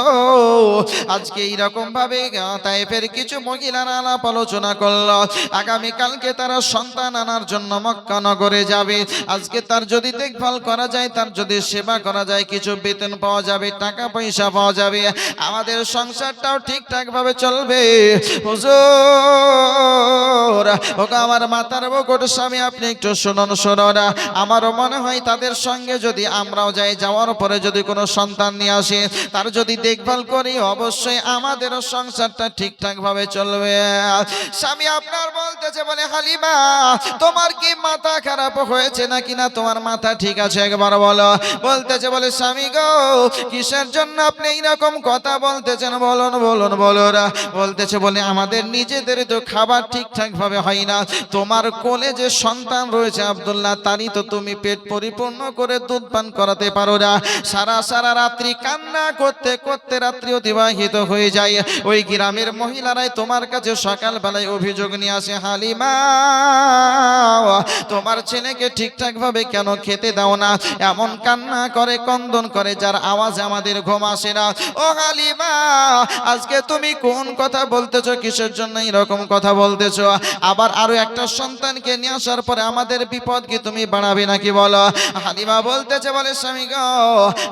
আজকে এই রকম ভাবে তায়েফের কিছু মহিলারা আলাপ আলোচনা করলো, আগামী কালকে তারা সন্তান আনার জন্য মক্কা নগরে যাবে, আজকে তার যদি দেখভাল করা যায়, তার যদি সেবা করা যায়, কিছু বেতন পাওয়া যাবে, টাকা পয়সা পাওয়া যাবে, আমাদের সংসারটাও ঠিকঠাক ভাবে চলবে। হুজুর, ওগো আমার মাতার মুকুট স্বামী, আপনি একটু শুনুন, আমারও মনে হয় তাদের সঙ্গে যদি আমরাও যাই, যাওয়ার পরে যদি কোনো সন্তান নিয়ে আসে, তার যদি দেখভাল করি, অবশ্যই আমাদেরও সংসারটা ঠিকঠাক ভাবে চলবে। স্বামী আপনার বলতেছে, বলে হালিমা, তোমার কি মাথা খারাপ হয়েছে নাকি না তোমার মাথা ঠিক আছে, একবার বলো। বলতেছে, বলে স্বামী গো, কিসের জন্য আপনি এই রকম কথা বলতেছেন? বলুন বলুন বলোরা। বলতেছে বলে আমাদের নিজেদের তো খাবার ঠিকঠাক ভাবে হয় না, তোমার কোলে যে সন্তান রয়েছে আব্দুল্লাহ, তারই তো তুমি পেট পরিপূর্ণ করে দুধ পান করাতে পারো না। সারা সারা রাত্রি কান্না করতে করতে রাত্রি অতিবাহিত হয়ে যায়। ওই গ্রামের মহিলারাই তোমার কাছে সকালবেলায় অভিযোগ নিয়ে আসে, হালিমা তোমার ছেলেকে ঠিকঠাক ভাবে কেন খেতে দাও না? এমন কান্না করে, কন্দন করে, যার আওয়াজ আমাদের ঘুম আসে না। ও হালিমা, আজকে তুমি কোন কথা বলতেছো? কিসের জন্য এরকম কথা বলতেছো? আবার আরো একটা সন্তানকে নিয়ে আসার পরে আমাদের বিপদ কি তুমি বাড়াবে নাকি বলো? হালিমা বলতেছে বলে স্বামী গো,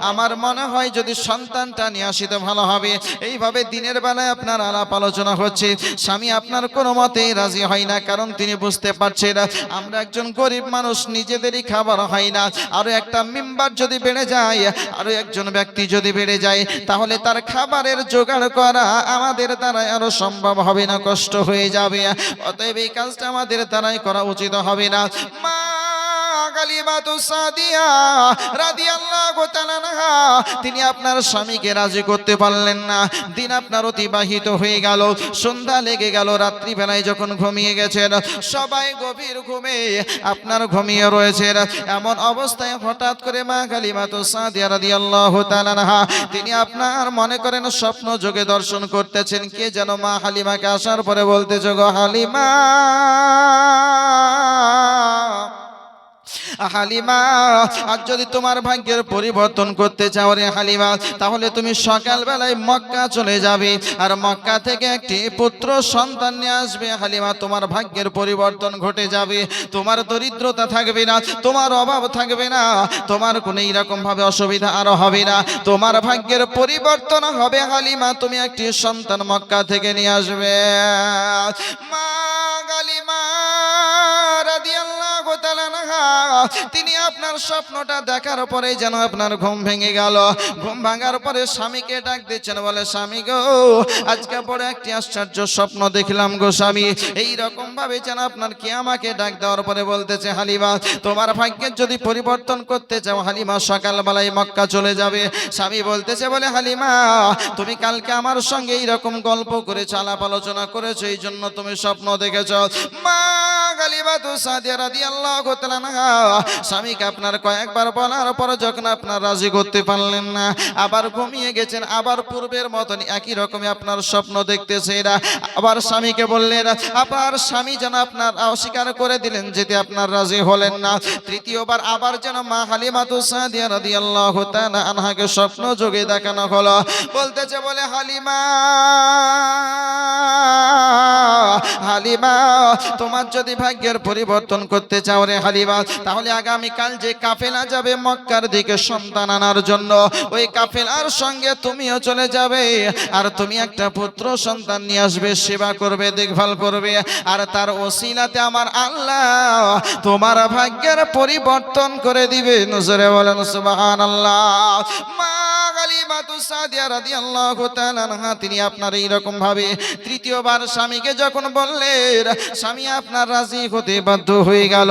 আমার মনে হয় যদি সন্তানটা নিয়ে আসি তো ভালো হবে। এইভাবে দিনের বেলায় আপনার আলাপ আলোচনা হচ্ছে, স্বামী আপনার কোনো মতেই রাজি হয় না, কারণ তিনি বুঝতে পারছেন আমরা একজন গরিব মানুষ, নিজেদেরই খাবার হয় না। আরো একটা মেম্বার যদি বেড়ে যায়, আরো একজন ব্যক্তি যদি বেড়ে যায়, তাহলে তার খাবারের জোগাড় করা আমাদের দ্বারাই আরো সম্ভব হবে না, কষ্ট হয়ে যাবে। অতএব এই কাজটা আমাদের দ্বারাই করা উচিত হবে না। মা কালিমাতুস সাদিয়া রাদিয়াল্লাহু তাআলা আনহা, তিনি আপনার স্বামীকে রাজি করতে পারলেন না। দিন আপনার অতিবাহিত হয়ে গেল, সন্ধ্যা লেগে গেল, রাত্রি বেলায় যখন ঘুমিয়ে গেছেন, সবাই গভীর ঘুমে আপনার ঘুমিয়ে রয়েছেন। এমন অবস্থায় হঠাৎ করে মা কালিমাতুস সাদিয়া রাদিয়াল্লাহু তাআলা আনহা, তিনি আপনার মনে করেন স্বপ্ন যোগে দর্শন করতেছেন। কে যেন মা হালিমাকে আসার পরে বলতেছে, গো হালিমা, হালিমা, আজ যদি তোমার ভাগ্যের পরিবর্তন করতে চাও রে হালিমা, তাহলে তুমি সকালবেলায় মক্কা চলে যাবে, আর মক্কা থেকে একটি পুত্র সন্তান নিয়ে আসবে। হালিমা, তোমার ভাগ্যের পরিবর্তন ঘটে যাবে, তোমার দরিদ্রতা থাকবে না, তোমার অভাব থাকবে না, তোমার কোনো এইরকম ভাবে অসুবিধা আরো হবে না, তোমার ভাগ্যের পরিবর্তন হবে। হালিমা, তুমি একটি সন্তান মক্কা থেকে নিয়ে আসবে। মা হালিমা রাদিয়াল্লাহু তাআলা আনহা, তিনি আপনার স্বপ্নটা দেখার পরে যেন আপনার ঘুম ভেঙে গেল। ঘুম ভাঙার পরে স্বামীকে ডাক দিচ্ছেন, বলে স্বামী গো, আজকে পরে একটি আশ্চর্য স্বপ্ন দেখলাম গো স্বামী। এই রকম ভাবে যেন আপনার কি আমাকে ডাক দেওয়ার পরে বলতেছে, হালিমা, তোমার ভাগ্যের যদি পরিবর্তন করতে চাও হালিমা, সকালবেলায় মক্কা চলে যাবে। স্বামী বলতেছে বলে, হালিমা, তুমি কালকে আমার সঙ্গে এইরকম গল্প করেছো, আলাপ আলোচনা করেছো, এই জন্য তুমি স্বপ্ন দেখেছো। মা কালিমাতুস সাদিয়া রাদিয়াল্লাহু তাআলা আনহা, স্বামীকে আপনার কয়েকবার বলার পর যখন আপনার রাজি করতে পারলেন না, আবার ঘুমিয়ে গেছেন, আবার পূর্বের মতন একই রকমই আপনার স্বপ্ন দেখতেছে এরা। আবার স্বামীকে বললেন, আবার স্বামী যেন আপনার অস্বীকার করে দিলেন, যেতে আপনার রাজি হলেন না। তৃতীয়বার আবার যেন মা হালিমাতুস সাদিয়া রাদিয়াল্লাহু তাআলা আনহাকে স্বপ্ন যোগে দেখানো হলো। বলতেছে বলে, হালিমা, হালিমা, তোমার যদি ভাগ্যের পরিবর্তন করতে চাও রে হালিমা, তাহলে আগামীকাল যে কাফেলা যাবে মক্কার দিকে সন্তান আনার জন্য, ওই কাফেলার সঙ্গে তুমিও চলে যাবে, আর তুমি একটা পুত্র সন্তান নিয়ে আসবে, সেবা করবে, দেখভাল করবে, আর তার ওসিলাতে আমার আল্লাহ তোমার ভাগ্যের পরিবর্তন করে দিবে। নজরে বলেন সুবহানাল্লাহ। মা কালিমাতুস সাদিয়া রাদিয়াল্লাহু তাআলা আনহা, তিনি আপনার এইরকম ভাবে তৃতীয়বার স্বামীকে যখন বললেন, স্বামী আপনার রাজি হতে বাধ্য হয়ে গেল।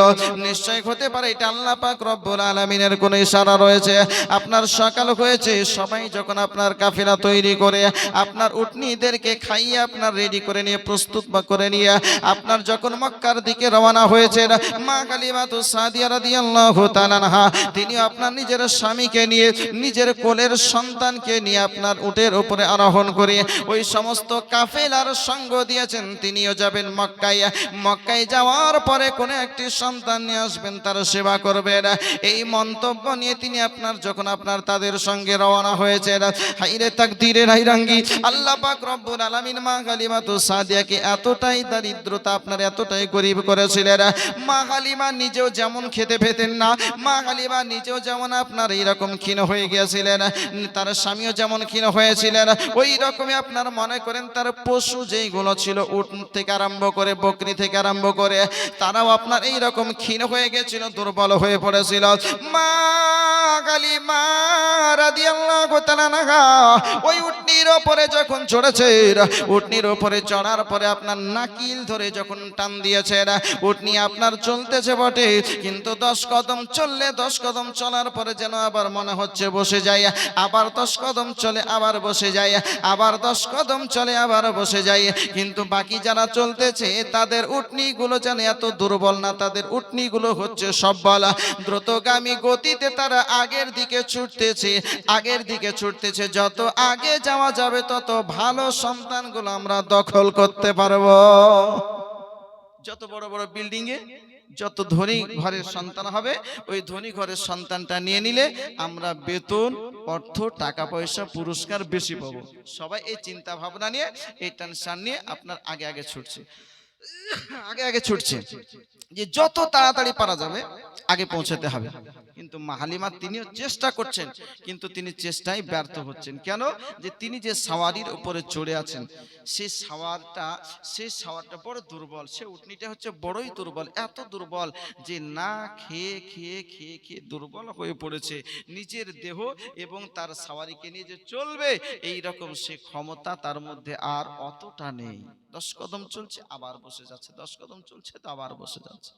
নিশ্চয় হতে পারে এটা আল্লাহ পাক রব্বুল আলামিনের কোনো ইশারা রয়েছে। আপনার সকাল হয়েছে, সবাই যখন আপনার কাফেলা তৈরি করে আপনার উটনিদেরকে খাইয়ে আপনার রেডি করে নিয়ে প্রস্তুত করে নিয়ে আপনার যখন মক্কার দিকে রওনা হয়েছে, মা কালিমাতুস সাদিয়া রাদিয়াল্লাহু তাআলা আনহা, তিনি আপনার নিজের স্বামীকে নিয়ে, নিজের কোলের সন্তানকে নিয়ে আপনার উটের উপরে আরোহণ করে ওই সমস্ত কাফেলার সঙ্গ দিয়েছেন। তিনিও যাবেন মক্কায়, মক্কায় যাওয়ার পরে কোনো একটি সন্তান নিয়ে আসবেন, তার সেবা করবেন। এই মন্তব্য নিয়ে তিনি আপনার যখন আপনার তাদের সঙ্গে রওনা হয়েছেন, হাইরে তাকদীরের হাইরাঙ্গি, আল্লাহ পাক রব্বুল আলামিন মা কালিমাতুস সাদিয়াকে এতটাই দারিদ্রতা, আপনার এতটাই গরিব করেছিলেন। মা হালিমা নিজেও যেমন খেতে পেতেন না, মা হালিমা নিজেও যেমন আপনার এইরকম ক্ষীণ হয়ে গিয়েছিলেন, তার স্বামীও যেমন ক্ষীণ হয়েছিলেন, ওই রকমই আপনার মনে করেন তার পশু যেইগুলো ছিল, উট থেকে আরম্ভ করে, বকরি থেকে আরম্ভ করে, তারাও আপনার এইরকম ক্ষীণ হয়ে গেছিল, দুর্বল হয়ে পড়েছিল। মা কালিমা রাদিয়াল্লাহু তাআলা আনহা ওই উটনির ওপরে যখন চড়েছেন, উটনির ওপরে চড়ার পরে আপনার নাকিল ধরে যখন টান দিয়েছেন, উটনি আপনার চলতেছে বটে, কিন্তু 10 কদম চললে 10 কদম চলার পরে যেন আবার মনে হচ্ছে বসে যায়, আবার 10 কদম চলে আবার বসে যায়, আবার 10 কদম চলে আবার বসে যায়। কিন্তু বাকি যারা চলতেছে তাদের উটনিগুলো যেন এত দুর্বল না, তাদের উটনিগুলো হচ্ছে সবল। দ্রুতগামী গতিতে তারা আগের দিকে ছুটতেছে, আগের দিকে ছুটতেছে। যত আগে যাওয়া যাবে তত ভালো সন্তানগুলো আমরা দখল করতে পারবো। যত বড় বড় বিল্ডিং এ যত ধনী ঘরের সন্তান হবে, ওই ধনী ঘরের সন্তানটা নিয়ে নিলে আমরা বেতন, অর্থ, টাকা পয়সা, পুরস্কার বেশি পাবো। সবাই এই চিন্তা ভাবনা নিয়ে, এই টেনশন নিয়ে আপনার আগে আগে ছুটছে, আগে আগে ছুটছে যে যত তাড়াতাড়ি পারা যাবে আগে পৌঁছাতে হবে। কিন্তু মা হালিমা তিনিও চেষ্টা করছেন, কিন্তু তিনি চেষ্টায় ব্যর্থ হচ্ছেন। কেন? যে তিনি যে সাওয়ারির উপরে চড়ে আছেন, সেই সাওয়ারটা বড় দুর্বল, সে উটনিটা হচ্ছে বড়ই দুর্বল, এত দুর্বল যে না খেয়ে খেয়ে খেয়ে খেয়ে দুর্বল হয়ে পড়েছে। নিজের দেহ এবং তার সাওয়ারিকে নিয়ে যে চলবে এই রকম সে ক্ষমতা তার মধ্যে আর অতটা নেই। 10 কদম চলছে আবার বসে যাচ্ছে, 10 কদম চলছে তো আবার বসে যাচ্ছে।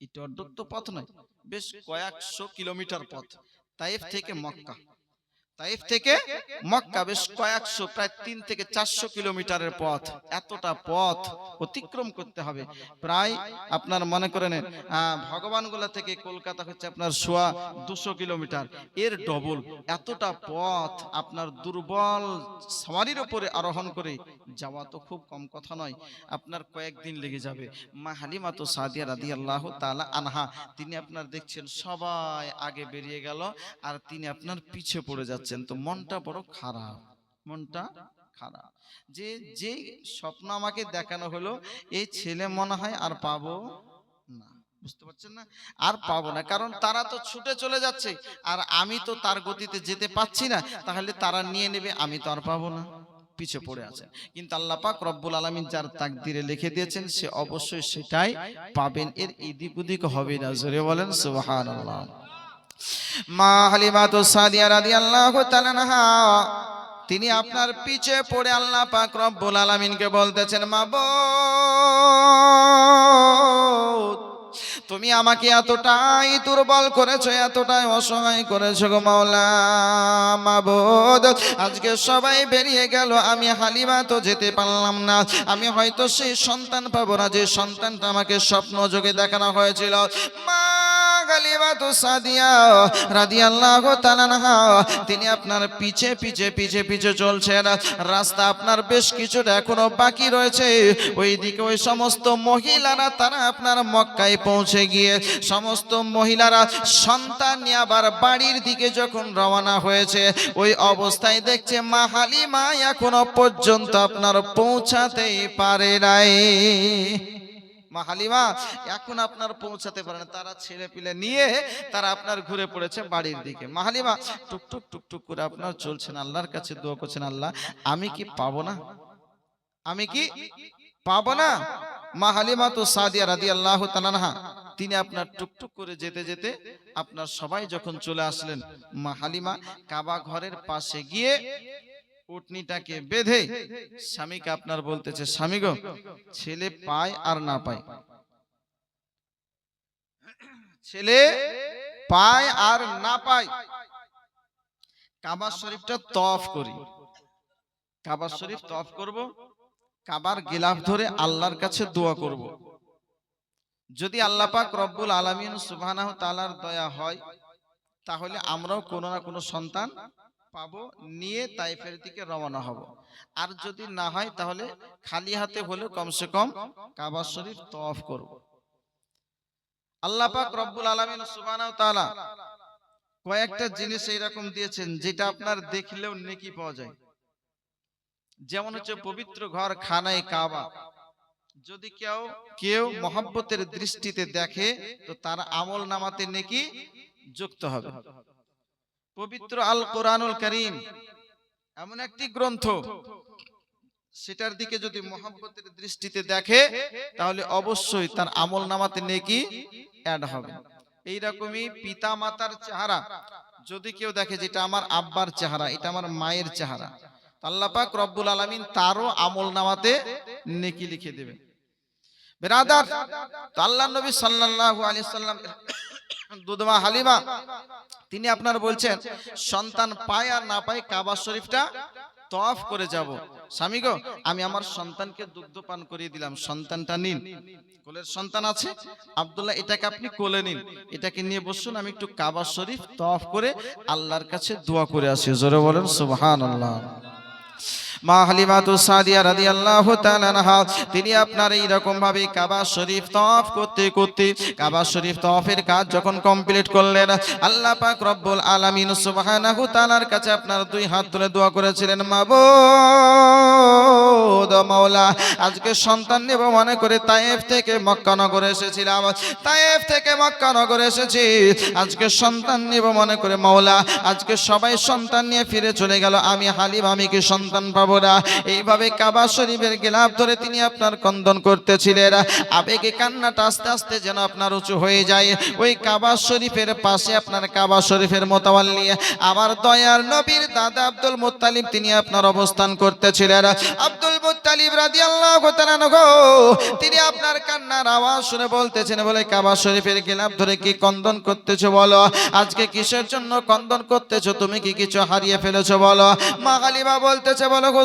এটা অর্ধত্ব পথ নয়, বেশ কয়েকশো কিলোমিটার পথ। তাইফ থেকে মক্কা, তাইফ থেকে মক্কা বেশ কয়েকশো, প্রায় 3 থেকে 400 কিলোমিটারের পথ। এতটা পথ অতিক্রম করতে হবে। প্রায় আপনার মনে করে নেন ভগবানগোলা থেকে কলকাতা হচ্ছে আপনার 200 কিলোমিটার, এর ডবল। এতটা পথ আপনার দুর্বল সওয়ারির উপরে আরোহণ করে যাওয়া তো খুব কম কথা নয়, আপনার কয়েকদিন লেগে যাবে। মা হালিমা তো সাদিয়া রাদিয়াল্লাহু তাআলা আনহা, তিনি আপনার দেখছেন সবাই আগে বেরিয়ে গেল আর তিনি আপনার পিছে পড়ে যাচ্ছেন। তো মনটা বড় খারাপ, মনটা খারাপ যে যে স্বপ্ন আমাকে দেখানো হলো এই ছেলে মনে হয় আর পাবো না। বুঝতে পারছেন না? আর পাবো না, কারণ তারা তো ছুটে চলে যাচ্ছে আর আমি তো তার গতিতে যেতে পাচ্ছি না, তাহলে তারা নিয়ে নেবে, আমি তো আর পাবো না, পিছে পড়ে আছে। কিন্তু আল্লাহ পাক রব্বুল আলামিন যার তাকদিরে লিখে দিয়েছেন সে অবশ্যই সেটাই পাবেন, এর এদিক ওদিক হবে না। জোরে বলেন সুবহানাল্লাহ। মা হালিমা তো সাদিয়া রাদিয়াল্লাহু তাআলা আনহা, তিনি আপনার পিছে পড়ে আল্লাহ পাক রব্বুল আলামিনকে বলতেছেন, মাবুদ তুমি আমাকে এতটাই দুর্বল করেছো, এতটাই অসহায় করেছো গো মাওলা। মাবুদ আজকে সবাই বেরিয়ে গেল, আমি হালিমা তো যেতে পারলাম না, আমি হয়তো সেই সন্তান পাবো না যে সন্তানটা আমাকে স্বপ্ন যোগে দেখানো হয়েছিল। মা হালিমা তো সাদিয়া রাদিয়াল্লাহু তাআলা আনহা, তিনি আপনার পিছে পিছে পিছে পিছে চলছেন। রাস্তা আপনার বেশ কিছুটা এখনো বাকি রয়েছে। ওইদিকে ওই সমস্ত মহিলারা তারা আপনার মক্কায় পৌঁছে গিয়ে সমস্ত মহিলারা সন্তান নিয়ে আবার বাড়ির দিকে যখন রওনা হয়েছে, ওই অবস্থায় দেখছে মা হালিমা এখনো পর্যন্ত আপনার পৌঁছাতেই পারে নাই। মা হালিমা এখন আপনার পৌঁছাতে পারে না, তারা ছেলে পিলে নিয়ে তারা আপনার ঘুরে পড়েছে বাড়ির দিকে। মা হালিমা টুকটুক টুকটুক করে আপনার চলছেন, আল্লাহর কাছে দোয়া করছেন, আল্লাহ আমি কি পাবো না, আমি কি পাবো না। মা হালিমা তো সাদিয়া রাদিয়াল্লাহু তাআলা আনহা, তিনি আপনার টুকটুক করে যেতে যেতে আপনার সবাই যখন চলে আসলেন, মা হালিমা কাবা ঘরের পাশে গিয়ে উটনিটাকে বেঁধে স্বামীকে আপনার বলতেছে, স্বামী গো ছেলে পায় আর না পায়, ছেলে পায় আর না পায়, কাবা শরীফটা তওয়াফ করি, কাবা শরীফ তওয়াফ করব, কাবার গিলাফ ধরে আল্লাহর কাছে দোয়া করব। যদি আল্লাহ পাক রব্বুল আলামিন সুবহানাহু তাআলার দয়া হয় তাহলে আমরাও কোনো না কোনো সন্তান পাবো, নিয়ে তাইফের দিকে রওনা হব। আর যদি না হয় তাহলে খালি হাতে হলেও কমসে কম কাবা শরীফ তওয়াফ করব। আল্লাহ পাক রব্বুল আলামিন সুবহানাহু তাআলা কয়েকটা জিনিস এইরকম দিয়েছেন যেটা আপনার দেখলেও নেকি পাওয়া যায়। যেমন হচ্ছে পবিত্র ঘর খানায়ে কাবা, যদি কেউ মহব্বতের দৃষ্টিতে দেখে তো তার আমল নামাতে নেকি যুক্ত হবে। পবিত্র আল কোরআনুল কারীম এমন একটি গ্রন্থ, সেটার দিকে যদি মহব্বতের দৃষ্টিতে দেখে তাহলে অবশ্যই তার আমল নামাতে নেকি অ্যাড হবে। এইরকমই পিতা মাতার চেহারা যদি কেউ দেখে, যেটা আমার আব্বার চেহারা, এটা আমার মায়ের চেহারা, আল্লাহ পাক রব্বুল আলামিন তারও আমলনামাতে নেকি লিখে দেবেন। বেরাদার, তো আল্লাহর নবী সাল্লাল্লাহু আলাইহি সাল্লাম দুধমা হালিমা তিনি আপনার বলছেন সন্তান পায় আর না পায় কাবা শরীফটা তওয়াফ করে যাব। স্বামী গো, আমি আমার সন্তানকে দুগ্ধ পান করিয়ে দিলাম, সন্তানটা নিন। কোলের সন্তান আছে আব্দুল্লাহ, এটাকে আপনি কোলে নিন, এটাকে নিয়ে বসুন, আমি একটু কাবা শরীফ তওয়াফ করে আল্লাহর কাছে দোয়া করে আসি। জোরে বলেন সুবহানাল্লাহ। মা হালিমাতুস সাদিয়া রাদিয়াল্লাহু তাআলা আনহা তিনি আপনার এই রকম ভাবে কাবা শরীফ তওয়াফ করতে করতে কাবা শরীফ তওয়াফের কাজ যখন কমপ্লিট করলেন, আল্লাহ পাক রব্বুল আলামিন সুবহানাহু তাআলার কাছে আপনার দুই হাত তুলে দোয়া করেছিলেন, মাবুদ মাওলা, আজকে সন্তান নেব মনে করে তায়েফ থেকে মক্কা নগরে এসেছিলাম, তায়েফ থেকে মক্কা নগরে এসেছি, আজকে সন্তান নেব মনে করে মাওলা, আজকে সবাই সন্তান নিয়ে ফিরে চলে গেল, আমি হালিমা আমি কি সন্তান পাবো না? এইভাবে কাবা শরীফের গিলাফ ধরে তিনি আপনার ক্রন্দন করতেছিলেন। আবেগে কান্নাটা আস্তে আস্তে যেন আপনার উঁচু হয়ে যায়। ওই কাবা শরীফের পাশে আপনার কাবা শরীফের মোতাওয়াল্লি আমার দয়ার নবীর দাদা আব্দুল মুত্তালিব তিনি আপনার অবস্থান করতেছিলেন। আব্দুল মুত্তালিব রাদিয়াল্লাহু তাআলা আনহু তিনি আপনার কান্নার আওয়াজ শুনে বলতেছেন, বলে কাবা শরীফের গিলাফ ধরে কি ক্রন্দন করতেছো বলো, আজকে কিসের জন্য ক্রন্দন করতেছো, তুমি কি কিছু হারিয়ে ফেলেছো বলো? মা হালিমা বলতেছে, বলো হুজুর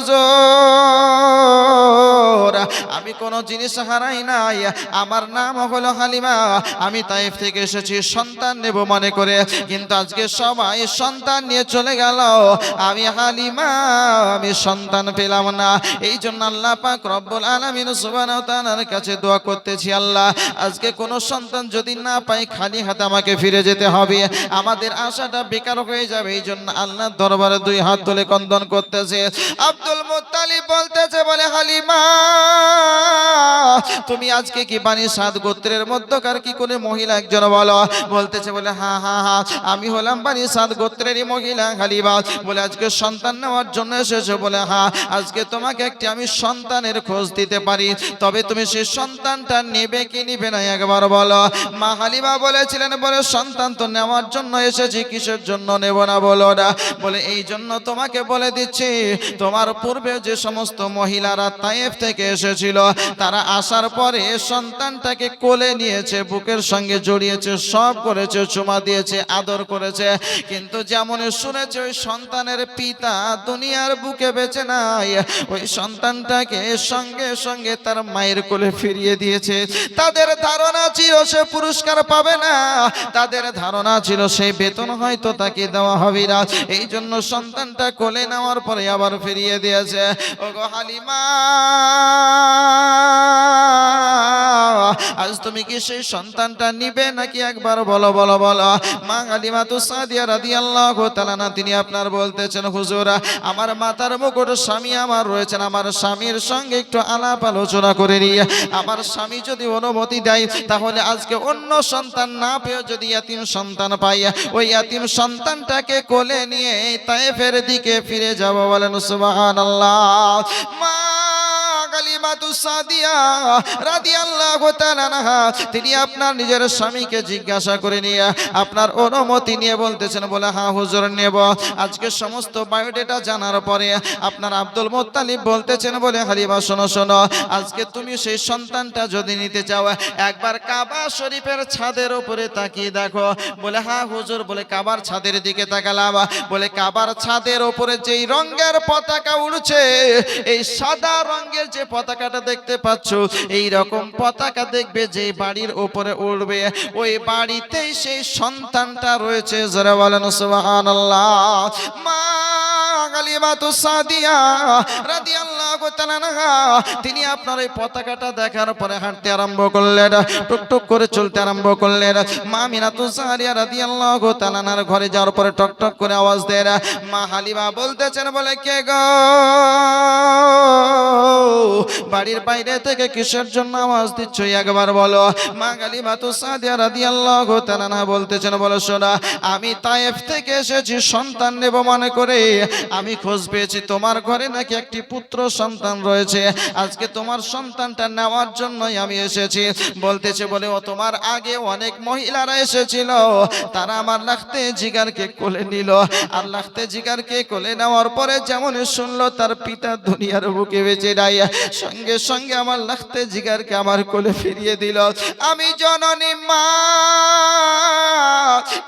আমি কোন জিনিস হারাই নাই, আমার নাম হলো হালিমা, আমি তায়েফ থেকে এসেছি সন্তান নেব মনে করে, কিন্তু আজকে সবাই সন্তান নিয়ে চলে গেল, আমি হালিমা আমি সন্তান পেলাম না। এই জন্য আল্লাহ পাক রব্বুল আলামিন সুবহানাহু ওয়া তাআলার কাছে দোয়া করতেছি, আল্লাহ আজকে কোন সন্তান যদি না পাই খালি হাতে আমাকে ফিরে যেতে হবে, আমাদের আশাটা বেকার হয়ে যাবে। এই জন্য আল্লাহর দরবারে দুই হাত তুলে ক্রন্দন করতেছে। আব্দুল মুত্তালিব বলতেছে, বলে হালিমা তুমি আজকে কি বানি সাদ গোত্রের মধ্যকার কি কোন মহিলা একজন বলো? বলতেছে, বলে হ্যাঁ হ্যাঁ হ্যাঁ আমি হলাম বানি সাদ গোত্রেরই মহিলা হালিমা। বলে আজকে সন্তান নেওয়ার জন্য এসেছো? বলে হ্যাঁ, আজকে তোমাকে একটি আমি সন্তানের খোঁজ দিতে পারি, তবে তুমি সেই সন্তানটা নেবে কি নিবে না একবার বলো। মা হালিমা বলেছিলেন, বলে সন্তান তো নেওয়ার জন্য এসেছি, কিসের জন্য নেব না বলো না? বলে এই জন্য তোমাকে বলে দিচ্ছি, তোমার পূর্বে যে সমস্ত মহিলারা তায়েফ থেকে এসেছিল তারা আসার পরে সন্তানটাকে কোলে নিয়েছে, বুকের সঙ্গে জড়িয়েছে, সব করেছে, চুমা দিয়েছে, আদর করেছে, কিন্তু যেমন শুনেছে ওই সন্তানের পিতা দুনিয়ার বুকে বেঁচে নাই, ওই সন্তানটাকে সঙ্গে সঙ্গে তার মায়ের কোলে ফিরিয়ে দিয়েছে। তাদের ধারণা ছিল সে পুরস্কার পাবে না, তাদের ধারণা ছিল সেই বেতন হয়তো তাকে দেওয়া হবে না, এই জন্য সন্তানটা কোলে নেওয়ার পরে আবার ফিরিয়ে দিয়েছে। ওগো হালিমা আজ তুমি কি সেই সন্তানটা নিবে নাকি একবার বলো বলো বলো। মা হালিমাতুস সাদিয়া রাদিয়াল্লাহু তাআলা না তিনি আপনার বলতেছেন, হুজুর আমার মাথার মুকুট স্বামী আমার রয়েছেন, আমার স্বামীর সঙ্গে একটু আলাপ আলোচনা করে নিয়ে আমার স্বামী যদি অনুমতি দেয় তাহলে আজকে অন্য সন্তান না পেয়ে যদি ইয়াতিম সন্তান পাই, ওই ইয়াতিম সন্তানটাকে কোলে নিয়ে তায়েফের দিকে ফিরে যাব। বলেন সুবহানাল্লাহ। মা হালিমাতুস সাদিয়া রাদিয়াল্লাহু তাআলা আনহা তিনি আপনার নিজের স্বামীকে জিজ্ঞাসা করে নিয়ে আপনার অনুমতি নিয়ে বলতেছেন, বলে হ্যাঁ হুজুর নেব। আজকে সমস্ত বায়োডাটা জানার পরে আপনার আব্দুল মুত্তালিব বলতেছেন, বলে হালিমা শোনো শোনো, আজকে তুমি সেই সন্তানটা যদি নিতে চাও একবার কাবা শরীফের ছাদের উপরে তাকিয়ে দেখো। বলে হ্যাঁ হুজুর। বলে কাবার ছাদের দিকে তাকালাম, বলে কাবার ছাদের উপরে যেই রঙের পতাকা উড়ছে, এই সাদা রঙের যে পতাকাটা দেখতে পাচ্ছ, এই রকম পতাকা দেখবে যে বাড়ির উপরে উড়বে, ওই বাড়িতেই সেই সন্তানটা রয়েছে। যারা বলেন সুবহানাল্লাহ। মা হালিমাতুস সাদিয়া রাদিয়াল্লাহু তাআলা আনহা তিনি আপনার এই পতাকাটা দেখার পরে হাঁটতে আরম্ভ করলেন, টুকটুক করে চলতে আরম্ভ করলেন। মা মিনাতুস সাদিয়া রাদিয়াল্লাহু তাআলা আনহার ঘরে যাওয়ার পরে টক টক করে আওয়াজ দেয়। মা হালিমা বলতেছেন, বলে কে গো, বাড়ির বাইরে থেকে কিসের জন্য আওয়াজ দিচ্ছ একবার বলো। মা হালিমাতুস সাদিয়া রাদিয়াল্লাহু তাআলা আনহা বলতেছেন, বলো শোনা, আমি তায়েফ থেকে এসেছি সন্তান নেব মনে করে, আমি খোঁজ পেয়েছি তোমার ঘরে নাকি একটি পুত্র সন্তান সন্তান রয়েছে, আজকে তোমার সন্তানটা নেওয়ার জন্যই আমি এসেছি। বলতেছে বলে ও তোমার আগে অনেক মহিলারা এসেছিল, তারা আমার লাখতে জিগারকে কোলে নিল, আর লাখতে জিগারকে কোলে নেওয়ার পরে যেমন শুনলো তার পিতা দুনিয়ার বুকে বেঁচে নাই, সঙ্গে সঙ্গে আমার লাখতে জিগারকে আমার কোলে ফিরিয়ে দিল। আমি জননী মা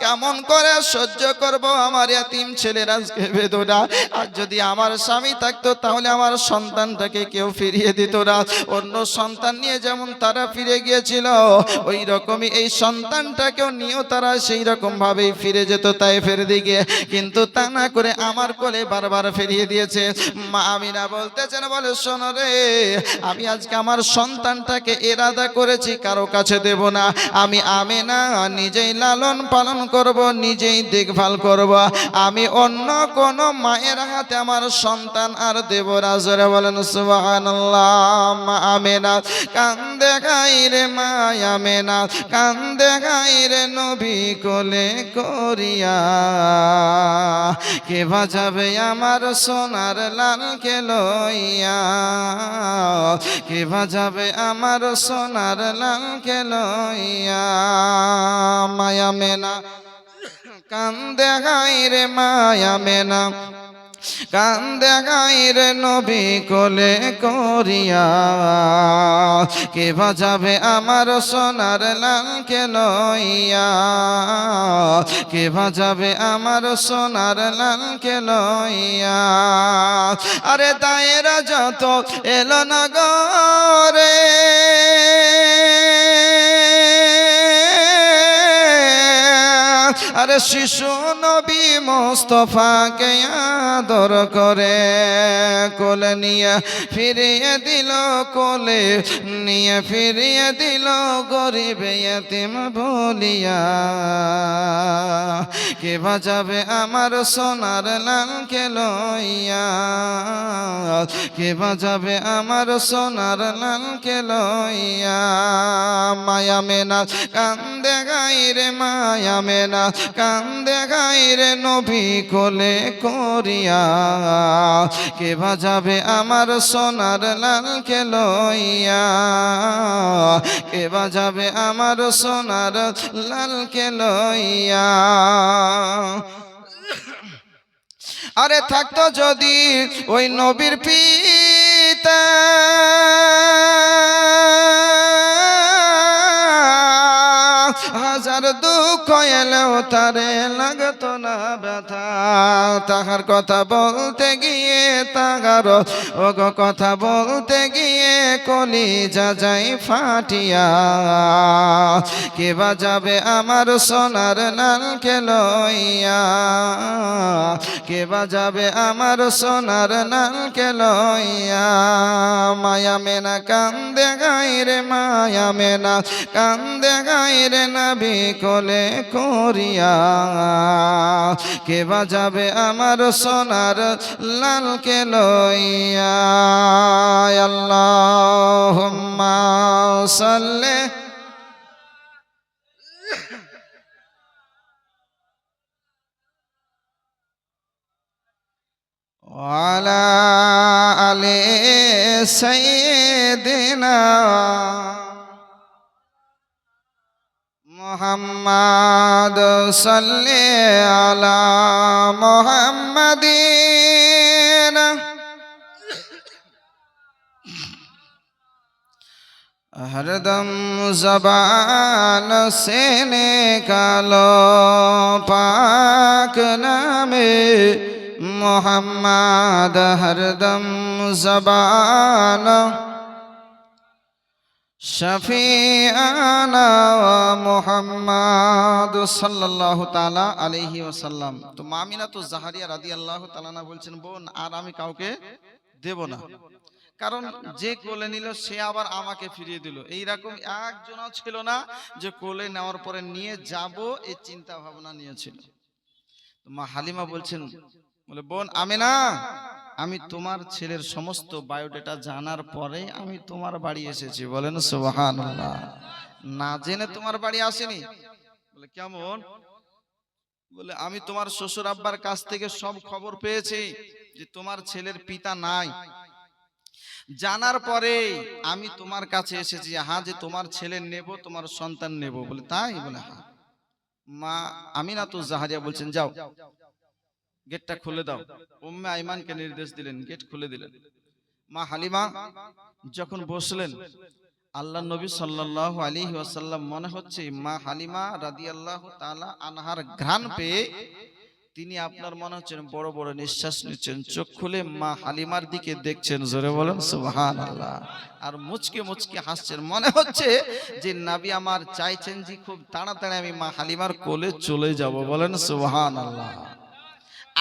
কেমন করে সহ্য করব আমার এতিম ছেলের আজকে বেদনা। আর যদি আমার স্বামী থাকতো তাহলে আমার সন্তানটাকে কেউ ফিরিয়ে দিত না। অন্য সন্তান নিয়ে যেমন তারা ফিরে গিয়েছিল, ওই রকমই এই সন্তানটাকেও নিয়েও তারা সেই রকম ভাবেই ফিরে যেত তায়েফের দিকে, কিন্তু তা না করে আমার কোলে বারবার ফিরিয়ে দিয়েছে। মা আমিনা বলতেছেন বলে শোনো রে, আমি আজকে আমার সন্তানটাকে ইরাদা করেছি কারো কাছে দেব না, আমি আমিনা নিজেই লালন পালন করব, নিজেই দেখভাল করব, আমি অন্য কোন মায়ের হাতে আমার সন্তান আর দেব না। জোরে বলেন সুবহানাল্লাহ। মা আমিনা কান্দে গাইরে, মা আমিনা কান্দে গাইরে নবী কোলে করিয়া, কে বাজাবে আমার সোনার লালকে লইয়া, কে বাজাবে আমার সোনার লালকে লইয়া। মায়া মেনা কান্দে গাইরে, মায়া মেনা কান্দে গাইরে নবী কোলে করিয়া, কে বাজাবে আমার সোনার লালকে লইয়া, কে বাজাবে আমার সোনার লালকে লইয়া। আরে দায়েরা যত এলো নগরে, আরে শিশু নবী মুস্তাফাকে আদর করে কোলে নিয়ে ফিরিয়ে দিল, কোলে নিয়ে ফিরিয়ে দিল গরিব ইতিম বলিয়া, কে বাজাবে আমার সোনার লালকে লইয়া, কে বাজাবে আমার সোনার লালকে লইয়া। মায়া মেনা কান্দে গাইরে, মায়া মেনা কান্দে গাইরে নবী কোলে করিয়া, কে বাজাবে আমার সোনার লালকে লইয়া, কে বাজাবে আমার সোনার লালকে লইয়া। আরে থাকতো যদি ওই নবীর পিতা, হাজার দুঃখ এলেও তারে লাগতো না ব্যথা, তাহার কথা বলতে গিয়ে তাহার ওগো কথা বলতে গিয়ে কলিজা যায় ফাটিয়া, কে বাজাবে আমার সোনার লালকে লইয়া, কে বাজাবে আমার সোনার লালকে লইয়া। মায়া মেনা কান্দে গাইরে, মায়া মেনা কান্দে গাইরে নবী কোলে করিয়া, কে বাজাবে আমার সোনার লালকে লইয়া। আল্লাহুম্মা সাল্লি ওয়ালা আলি সাইয়্যিদিনা মুহাম্মাদ সাল্লি আলা মুহাম্মাদিন। हरदम ज़बान से निकालो पाक नामे मोहम्मद, हरदम ज़बान शफीआना मोहम्मद सल्लल्लाहु ताला अलैहि वसल्लम। तो मामिना तो ज़ाहरिया রাদিয়াল্লাহু তাআলা না বলছেন বোন আর আমি কাউকে দেব না, কারণ যে কোলে নিল সে আবার আমাকে ফিরিয়ে দিল, এইরকম একজনও ছিল না যে কোলে নেওয়ার পরে নিয়ে যাব এই চিন্তা ভাবনা নিয়েছিল। মা হালিমা বলছেন বলে বোন আমিনা, আমি তোমার ছেলের সমস্ত বায়োডাটা জানার পরে আমি তোমার বাড়ি এসেছি। বলেন সুবহানাল্লাহ। না জেনে তোমার বাড়ি আসেনি। বলে কেমন? বলে আমি তোমার শ্বশুর আব্বার কাছ থেকে সব খবর পেয়েছি যে তোমার ছেলের পিতা নাই, জানার পরে আমি তোমার কাছে এসেছি, হ্যাঁ যে তোমার ছেলে নেব, তোমার সন্তান নেব। বলে তাই? বলে হ্যাঁ। মা আমিনাতুজ জাহারিয়া বলছেন যাও গেটটা খুলে দাও। উম্মে আইমানকে নির্দেশ দিলেন, গেট খুলে দিলেন। মা হালিমা যখন বসলেন, আল্লাহ নবী সাল্লাল্লাহু আলাইহি ওয়াসাল্লাম মনে হচ্ছে মা হালিমা রাদিয়াল্লাহু তাআলা আনহার ঘ্রাণ পেয়ে তিনি আপনার মনে হচ্ছেন বড় বড় নিঃশ্বাস নিচ্ছেন, চোখ খুলে মা হালিমার দিকে দেখছেন, জোরে বলেন সুবহানাল্লাহ। আর মুচকে মুচকে হাসছেন, মনে হচ্ছে যে নবী আমার চাইছেন যে খুব তাড়াতাড়ি আমি মা হালিমার কোলে চলে যাব। বলেন সুবহানাল্লাহ।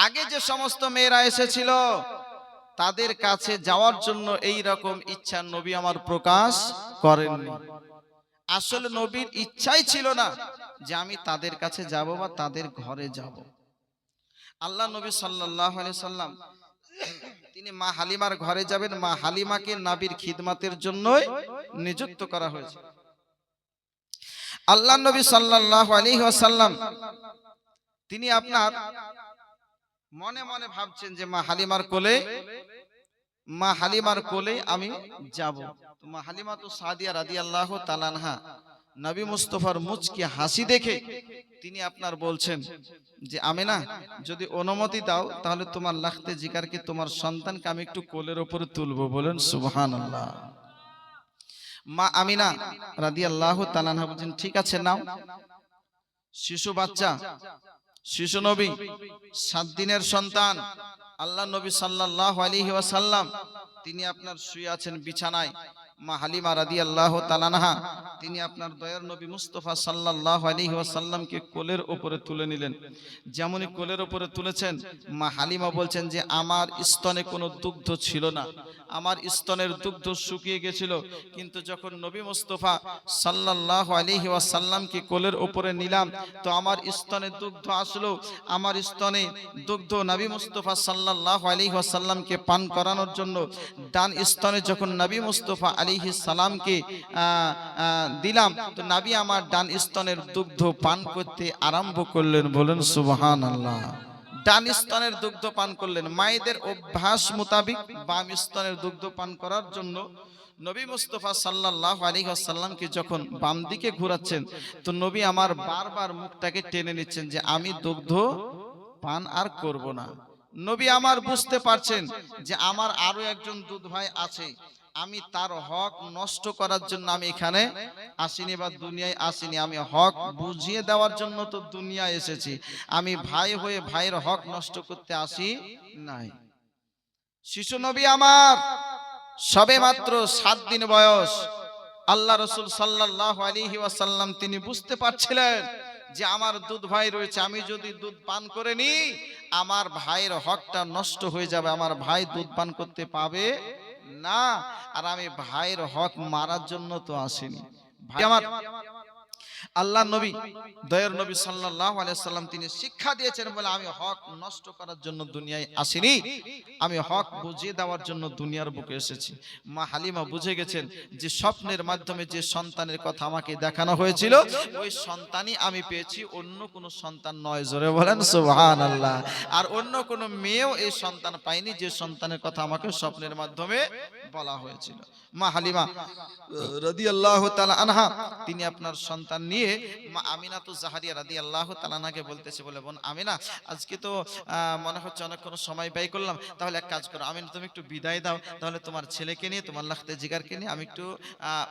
আগে যে সমস্ত মেয়েরা এসেছিল তাদের কাছে যাওয়ার জন্য এই রকম ইচ্ছা নবী আমার প্রকাশ করেননি। আসলে নবীর ইচ্ছাই ছিল না যে আমি তাদের কাছে যাব বা তাদের ঘরে যাব। আল্লাহ নবী সাল্লাল্লাহু আলাইহি সাল্লাম তিনি মা হালিমার ঘরে যাবেন। মা হালিমাকে নবীর খিদমতের জন্যই নিযুক্ত করা হয়েছে। আল্লাহ নবী সাল্লাল্লাহু আলাইহি ওয়াসাল্লাম তিনি আপনার মনে মনে ভাবছেন যে মা হালিমার কোলে আমি যাব। তো মা হালিমা তো সাদিয়া রাদিয়াল্লাহু তাআলা আনহা নবী মুস্তাফার মুচকি হাসি দেখে তিনি আপনার বলছেন যে আমিনা যদি অনুমতি দাও তাহলে তোমার লাখতে জিগারকে তোমার সন্তানকে আমি একটু কোলের উপরে তুলবো। বলেন সুবহানাল্লাহ। মা আমিনা রাদিয়াল্লাহু তাআলা আনহা বলেন ঠিক আছে নাও। শিশু বাচ্চা, শিশু নবী, 7 দিনের সন্তান আল্লাহ নবী সাল্লাল্লাহু আলাইহি ওয়াসাল্লাম তিনি আপনার শুয়ে আছেন বিছানায়। মা হালিমা রাদিয়াল্লাহু তাআলা আনহা তিনি আপনার দয়ার নবী মুস্তাফা সাল্লাল্লাহু আলাইহি ওয়াসাল্লামকে কোলের উপরে তুলে নিলেন। যেমনই কোলের উপরে তুলেছেন, মা হালিমা বলছেন যে আমার স্তনে কোনো দুগ্ধ ছিল না, আমার স্তনের দুগ্ধ শুকিয়ে গেছিল। কিন্তু যখন নবী মুস্তাফা সাল্লাল্লাহু আলাইহি ওয়াসাল্লামকে কোলের উপরে নিলাম তো আমার স্তনে দুগ্ধ আসলো। আমার স্তনে দুগ্ধ নবী মুস্তাফা সাল্লাল্লাহু আলাইহি ওয়াসাল্লামকে পান করানোর জন্য ডান স্তনে যখন নবী মুস্তাফা আলাইহিস সালামকে দিলাম তো নবী আমার ডান স্তনের দুগ্ধ পান করতে আরম্ভ করলেন। বলেন সুবহানাল্লাহ। ডান স্তনের দুগ্ধ পান করলেন। মায়েদের অভ্যাস মোতাবেক বাম স্তনের দুগ্ধ পান করার জন্য নবী মুস্তাফা সাল্লাল্লাহু আলাইহি ওয়াসাল্লামকে যখন বাম দিকে ঘোরাচ্ছেন তো নবী আমার বারবার মুখটাকে টেনে নিচ্ছেন যে আমি দুগ্ধ পান আর করব না। নবী আমার বুঝতে পারছেন যে আমার আরো একজন দুধ ভাই আছে, আমি তার হক নষ্ট করার জন্য আমি এখানে আসিনি বা দুনিয়ায় আসিনি, আমি হক বুঝিয়ে দেওয়ার জন্য তো দুনিয়ায় এসেছি, আমি ভাই হয়ে ভাইয়ের হক নষ্ট করতে আসি নাই। শিশু নবী আমার সবে মাত্র 7 দিন বয়স। আল্লাহ রাসূল সাল্লাল্লাহু আলাইহি ওয়াসাল্লাম তিনি বুঝতে পারছিলেন যে আমার দুধ ভাই রয়েছে, আমি যদি দুধ পান করে নি আমার ভাইয়ের হকটা নষ্ট হয়ে যাবে, আমার ভাই দুধ পান করতে পাবে না। আর আমি ভাইয়ের হক মারার জন্য তো আসিনি। ভাই আমার আল্লাহ নবী দয়ার নবী সাল্লাল্লাহু আলাইহি সাল্লাম তিনি শিক্ষা দিয়েছেন বলে আমি হক নষ্ট করার জন্য দুনিয়ায় আসিনি, আমি হক বুঝিয়ে দেওয়ার জন্য দুনিয়ার বুকে এসেছি। মা হালিমা বুঝে গেছেন যে স্বপ্নের মাধ্যমে যে সন্তানের কথা আমাকে দেখানো হয়েছিল ওই সন্তানই আমি পেয়েছি, অন্য কোনো সন্তান নয়। জোরে বলেন সুবহানাল্লাহ। আর অন্য কোনো মেয়েও এই সন্তান পায়নি যে সন্তানের কথা আমাকে স্বপ্নের মাধ্যমে বলা হয়েছিল। মা হালিমা রাদিয়াল্লাহু তাআলা আনহা তিনি আপনার সন্তান নিয়ে মা আমিনাতুজ জাহারিয়া রাদিয়াল্লাহু তাআলা আনহাকে বলতেছে, বলে বোন আমিনা আজকে তো মনে হচ্ছে অনেকক্ষণ সময় ব্যয় করলাম, তাহলে এক কাজ করো আমিনা তুমি একটু বিদায় দাও, তাহলে তোমার ছেলেকে নিয়ে তোমার লাখতে জিগারকে নিয়ে আমি একটু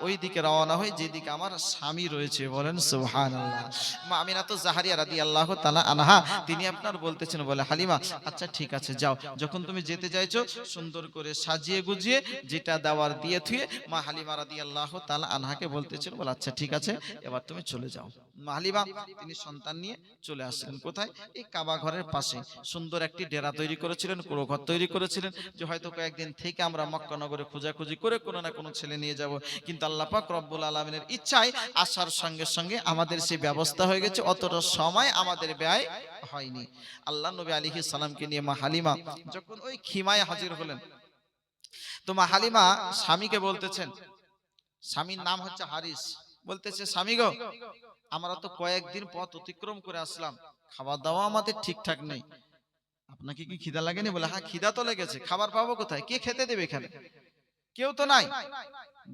ওই দিকে রওনা হই যেদিকে আমার স্বামী রয়েছে। বলেন সুবহানাল্লাহ। মা আমিনাতুজ জাহারিয়া রাদিয়াল্লাহু তাআলা আনহা তিনি আপনার বলতেছেন, বলে হালিমা আচ্ছা ঠিক আছে যাও, যখন তুমি যেতে চাইছো সুন্দর করে সাজিয়ে গুজিয়ে যেটা দেওয়ার দিয়ে থুয়ে মা হালিমা রাদিয়াল্লাহু তাআলা আনহাকে বলতেছেন, বলে আচ্ছা ঠিক আছে এবার তুমি চলে যাও। মা হালিমা তিনি সন্তান নিয়ে চলে আসলেন কোথায়? এই কাবা ঘরের পাশে সুন্দর একটি ডেরা তৈরি করেছিলেন, কুড়ো ঘর তৈরি করেছিলেন যে হয়তো কয়েকদিন থেকে আমরা মক্কা নগরে খোঁজাখুঁজি করে কোনো না কোনো ছেলে নিয়ে যাব। কিন্তু আল্লাহ পাক রব্বুল আলামিনের ইচ্ছায় আসার সঙ্গে সঙ্গে আমাদের সেই ব্যবস্থা হয়ে গেছে, অতটা সময় আমাদের ব্যয় হয়নি। আল্লাহ নবী আলাইহিস সালামকে নিয়ে মা হালিমা যখন ওই খিমায় হাজির হলেন তো মা হালিমা স্বামীকে বলতেছেন, স্বামীর নাম হচ্ছে হারিস, বলতেছে স্বামী গো আমরা তো কয়েকদিন পথ অতিক্রম করে আসলাম, খাবার দাওয়া আমাদের ঠিকঠাক নেই, আপনাকে কি খিদা লাগেনি? বলে হ্যাঁ খিদা তো লেগেছে, খাবার পাবো কোথায়, কে খেতে দেবে এখানে, কেউ তো নাই।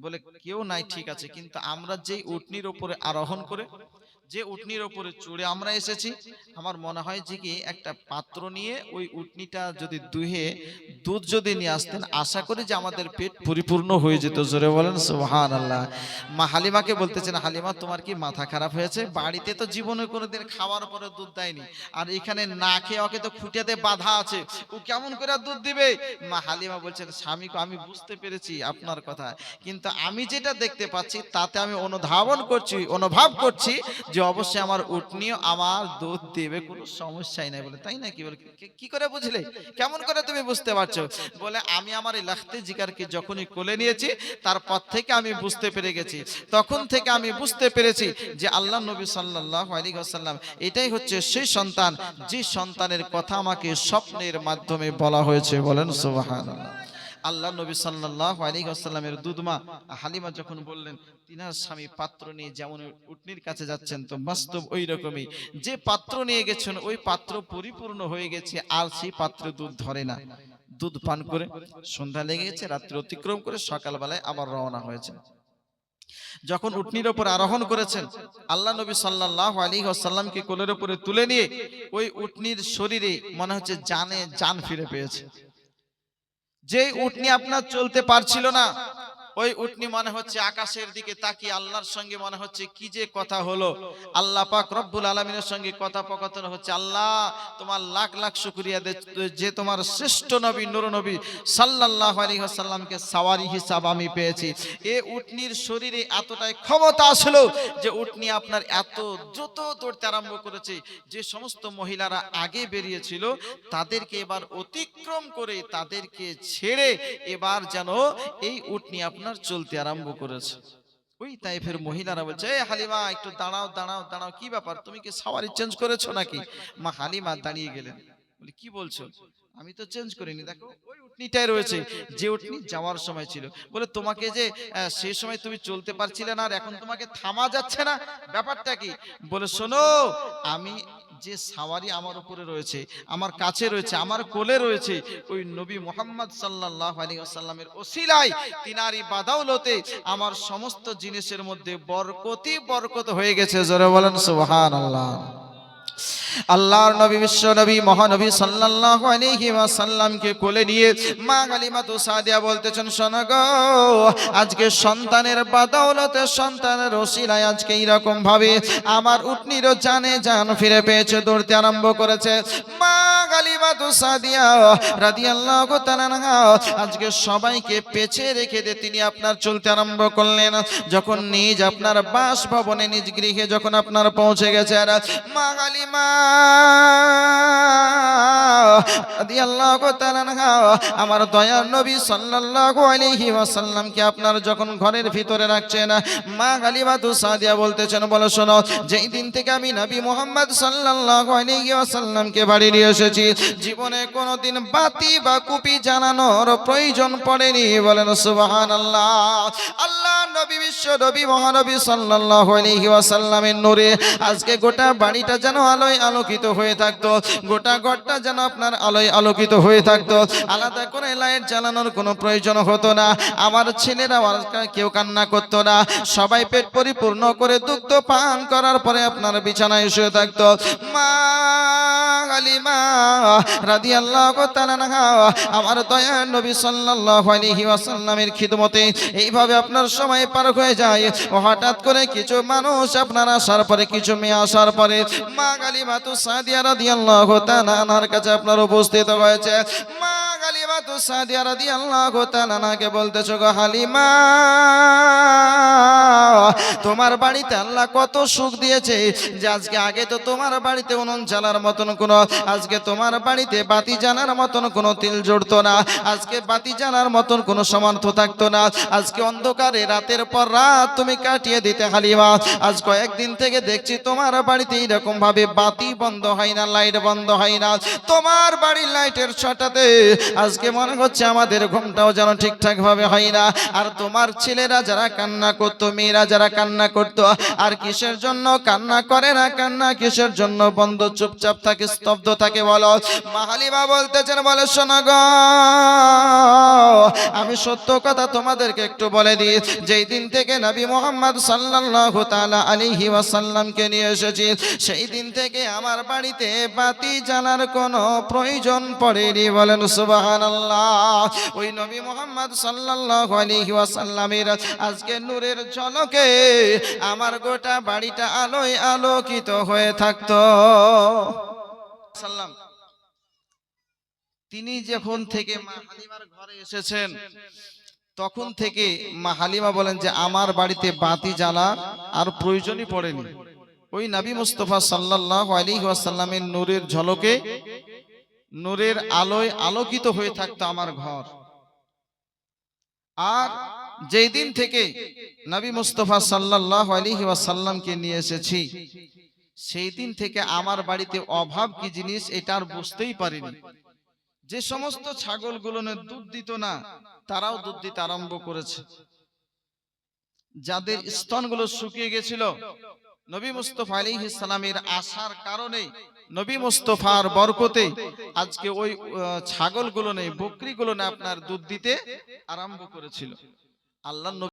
বলে কেউ নাই, ঠিক আছে, কিন্তু আমরা যেই উটনির উপরে আরোহণ করে, যে উটনির উপরে চড়ে আমরা এসেছি, আমার মনে হয় যে কি একটা পাত্র নিয়ে ওই উটনিটা যদি দুহে দুধ যদি নিয়ে আসতেন, আশা করি যে আমাদের পেট পরিপূর্ণ হয়ে যেত। জোরে বলেন সুবহানাল্লাহ। মা হালিমাকে বলতেছেন, হালিমা তোমার কি মাথা খারাপ হয়েছে? বাড়িতে তো জীবনে কোনোদিন খাওয়ার পরে দুধ দেয়নি, আর এখানে না খেয়ে ওকে তো খুঁটিয়াতে বাধা আছে, ও কেমন করে দুধ দিবে? মা হালিমা বলছেন, স্বামী আমি বুঝতে পেরেছি আপনার কথা, কিন্তু আমি যেটা দেখতে পাচ্ছি তাতে আমি অনুভব করছি যে অবশ্যই আমার উটনিও আমার দুধ দেবে, কোনো সমস্যাই নাই। বলে তাই নাকি? বলে কি করে বুঝলে, কেমন করে তুমি বুঝতে পারছো? বলে আমি আমার এই লাখতে জিগারকে যখনই কোলে নিয়েছি তারপর থেকে আমি বুঝতে পেরে গেছি, তখন থেকে আমি বুঝতে পেরেছি যে আল্লাহ নবী সাল্লাল্লাহু আলাইহি ওয়াসাল্লাম এটাই হচ্ছে সেই সন্তান, যে সন্তানের কথা আমাকে স্বপ্নের মাধ্যমে বলা হয়েছে। বলেন সুবহানাল্লাহ। আল্লাহ নবী সাল্লাল্লাহু আলাইহি ওয়াসাল্লামের দুধমা হালিমা যখন বললেন তিনার স্বামী পাত্র নিয়ে যেমন উটনির কাছে যাচ্ছেন, তো বাস্তব ওই রকমই যে পাত্র নিয়ে গেছেন ওই পাত্র পরিপূর্ণ হয়ে গেছে, আর সেই পাত্রে দুধ ধরে না। দুধ পান করে সন্ধ্যা লেগে গেছে, রাত্রি অতিক্রম করে সকালবেলায় আবার রওনা হয়েছে। যখন উটনির উপর আরোহণ করেছেন, আল্লাহ নবী সাল্লাল্লাহু আলাইহি ওয়াসাল্লামকে কোলের উপরে তুলে নিয়ে ওই উটনির শরীরে মনে হচ্ছে জান ফিরে পেয়েছে। যেই উটনি আপনার চলতে পারছিল না, ওই উটনি মনে হচ্ছে আকাশের দিকে তাকিয়ে আল্লাহর সঙ্গে মনে হচ্ছে কি যে কথা হলো, আল্লাহ পাক রব্বুল আলামিনের সঙ্গে কথোপকথন হচ্ছে। আল্লাহ তোমার লাখ লাখ শুকরিয়া যে তোমার শ্রেষ্ঠ নবী নূর নবী সাল্লাল্লাহু আলাইহি ওয়াসাল্লামকে সাওয়ারি হিসাব আমি পেয়েছি। এই উটনির শরীরে এতটাই ক্ষমতা আসলো যে উটনি আপনার এত দ্রুত দৌড়তে আরম্ভ করেছে, যে সমস্ত মহিলারা আগে বেরিয়েছিল তাদেরকে এবার অতিক্রম করে তাদেরকে ছেড়ে এবার যেন এই উটনি আপনার চলতে আরম্ভ করেছে। ওই তাইফের মহিলারা বলছে, এ হালিমা একটু দাঁড়াও দাঁড়াও দাঁড়াও, কি ব্যাপার, তুমি কি সাওয়ারি চেঞ্জ করেছো নাকি? মা হালিমা দাঁড়িয়ে গেলেন, বলে কি বলছো? আমি তো চেঞ্জ করিনি, দেখো ওই উটনিটাই রয়েছে যে উটনি যাওয়ার সময় ছিল। বলে তোমাকে যে সেই সময় তুমি চলতে পারছিলে না আর এখন তোমাকে থামা যাচ্ছে না, ব্যাপারটা কি? বলে শোনো, আমি যে সাওয়ারি আমার উপরে রয়েছে, আমার কাছে রয়েছে, আমার কোলে রয়েছে, ওই নবী মুহাম্মদ সাল্লাল্লাহু আলাইহি ওয়াসাল্লামের ওসিলায় তিনারি বাদাউলতে আমার সমস্ত জিনিসের মধ্যে বরকত হয়ে গেছে। জোরে বলেন সুবহানাল্লাহ। আল্লাহর নবী বিশ্ব নবী মহানবী সাল্লাল্লাহু আলাইহি ওয়াসাল্লামকে কোলে নিয়ে মা হালিমাতু সাদিয়া বলতেছেন, শোনো গো, আজকে সন্তানের বাদৌলতে, সন্তানের ওসিলায় আজকে এরকম ভাবে আমার উটনিরও জান ফিরে পেয়েছে, দৌড়তে আরম্ভ করেছে। মা হালিমাতু সাদিয়া রাদিয়াল্লাহু তাআলা আনহা আজকে সবাইকে পেছে রেখে দিয়ে তিনি আপনার চলতে আরম্ভ করলেন। যখন নিজ আপনার বাসভবনে নিজ গৃহে যখন আপনার পৌঁছে গেছেন, মা হালিমা রাদিয়াল্লাহু তাআলা আনহা আমার দয়ার নবী সাল্লাল্লাহু আলাইহি ওয়াসাল্লামকে আপনার যখন ঘরের ভিতরে রাখছেন, মা হালিমাতু সাদিয়া বলতেছেন, বলো শোনো, যেই দিন থেকে আমি নবী মুহাম্মদ সাল্লাল্লাহু আলাইহি ওয়াসাল্লামকে বাড়ি নিয়ে এসেছি, জীবনে কোনোদিন বাতি বা কুপি জ্বালানোর প্রয়োজন পড়েনি। বলেন সুবহানাল্লাহ। আল্লাহ নবী বিশ্ব নবী মহানবী সাল্লাল্লাহু আলাইহি ওয়াসাল্লামের নূরে আজকে গোটা বাড়িটা যেন আলোয় আলোকিত হয়ে থাকতো, গোটা ঘরটা যেন আপনার আলোয় আলোকিত হয়ে থাকতো। আলাদা করে লাইট জ্বালানোর কোনো প্রয়োজন হতো না। আমার ছেলেরা কেউ কান্না করতো না, সবাই পেট পরিপূর্ণ করে দুগ্ধ পান করার পরে আপনার বিছানায় শুয়ে থাকতো। মা হালিমা রাদিয়াল্লাহু তাআলা আনহা আমার দয়ার নবী সাল্লাল্লাহু আলাইহি ওয়াসাল্লামের খিদমতে এইভাবে আপনার সময় পার হয়ে যায়। হঠাৎ করে কিছু মানুষ আপনার আসার পরে, কিছু মেয়ে আসার পরে মা হালিমাতু সাদিয়া রাদিয়াল্লাহু তাআলা আনহার কাছে আপনার উপস্থিত হয়েছে। মা হালিমাতু সাদিয়া রাদিয়াল্লাহু তাআলা আনহাকে বলতেছো, গো হালিমা, তোমার বাড়িতে আল্লাহ কত সুখ দিয়েছে যে আজকে আগে তো তোমার বাড়িতে উনুন জ্বালার মতন কোনো, আজকে তোমার বাড়িতে বাতি জ্বালার মতন কোনো তিল জড়তো না, আজকে বাতি জ্বালার মতন কোনো সামর্থ্য থাকতো না। আজকে অন্ধকারে রাতের পর রাত তুমি কাটিয়ে দিতে হালিমা। আজ কয়েকদিন থেকে দেখছি তোমার বাড়িতে এরকম ভাবে বাতি বন্ধ হয় না, লাইট বন্ধ হয় না। তোমার বাড়ির লাইটের ছটাতে আজকে মনে মনে হচ্ছে আমাদের ঘুমটাও যেন ঠিকঠাক ভাবে হয় না। আর তোমার ছেলেরা যারা কান্না করতো, মেয়েরা যারা কান্না করতো, আর কিসের জন্য কান্না করে না, কান্না কিসের জন্য বন্ধ, চুপচাপ থাকে, স্তব্ধ থাকে বলো? মা হালিমা বলতেছেন, বলে শোনো গো, আমি সত্য কথা তোমাদেরকে একটু বলে দিই। যেই দিন থেকে নবী মুহাম্মদ সাল্লাল্লাহু তাআলা আলাইহি ওয়াসাল্লামকে নিয়ে এসেছি, সেই দিন থেকে আমার বাড়িতে বাতি জ্বালার কোনো প্রয়োজন পড়েনি। বলেন সুবহানাল্লাহ। ওই নবী মুহাম্মদ সাল্লাল্লাহু আলাইহি ওয়াসাল্লামের আজকে নূরের ঝলকে আমার গোটা বাড়িটা আলোয় আলোকিত হয়ে থাকতো। সাল্লাম তিনি যখন থেকে মা হালিমার ঘরে এসেছেন, তখন থেকে মা হালিমা বলেন যে আমার বাড়িতে বাতি জ্বালা আর প্রয়োজনই পড়েনি। ওই নবী মুস্তাফা সাল্লাল্লাহু আলাইহি ওয়াসাল্লামের নূরের ঝলকে, নূরের আলোয় আলোকিত হয়ে থাকতো আমার ঘর। আর যেই দিন থেকে নবী মুস্তাফা সাল্লাল্লাহু আলাইহি ওয়াসাল্লামকে নিয়ে এসেছি, সেই দিন থেকে আমার বাড়িতে অভাব কি জিনিস এটা আর বুঝতেই পারিনি। যে সমস্ত ছাগলগুলো দুধ দিত না, তারাও দুধ দিতে আরম্ভ করেছে। যাদের স্তনগুলো শুকিয়ে গেছিল, নবী মুস্তাফা আলাইহিস সালামের আসার কারণে, নবী মুস্তাফার বরকতে আজকে ওই ছাগলগুলো নেই, বকরিগুলো না আপনার দুধ দিতে আরম্ভ করেছিল। আল্লাহ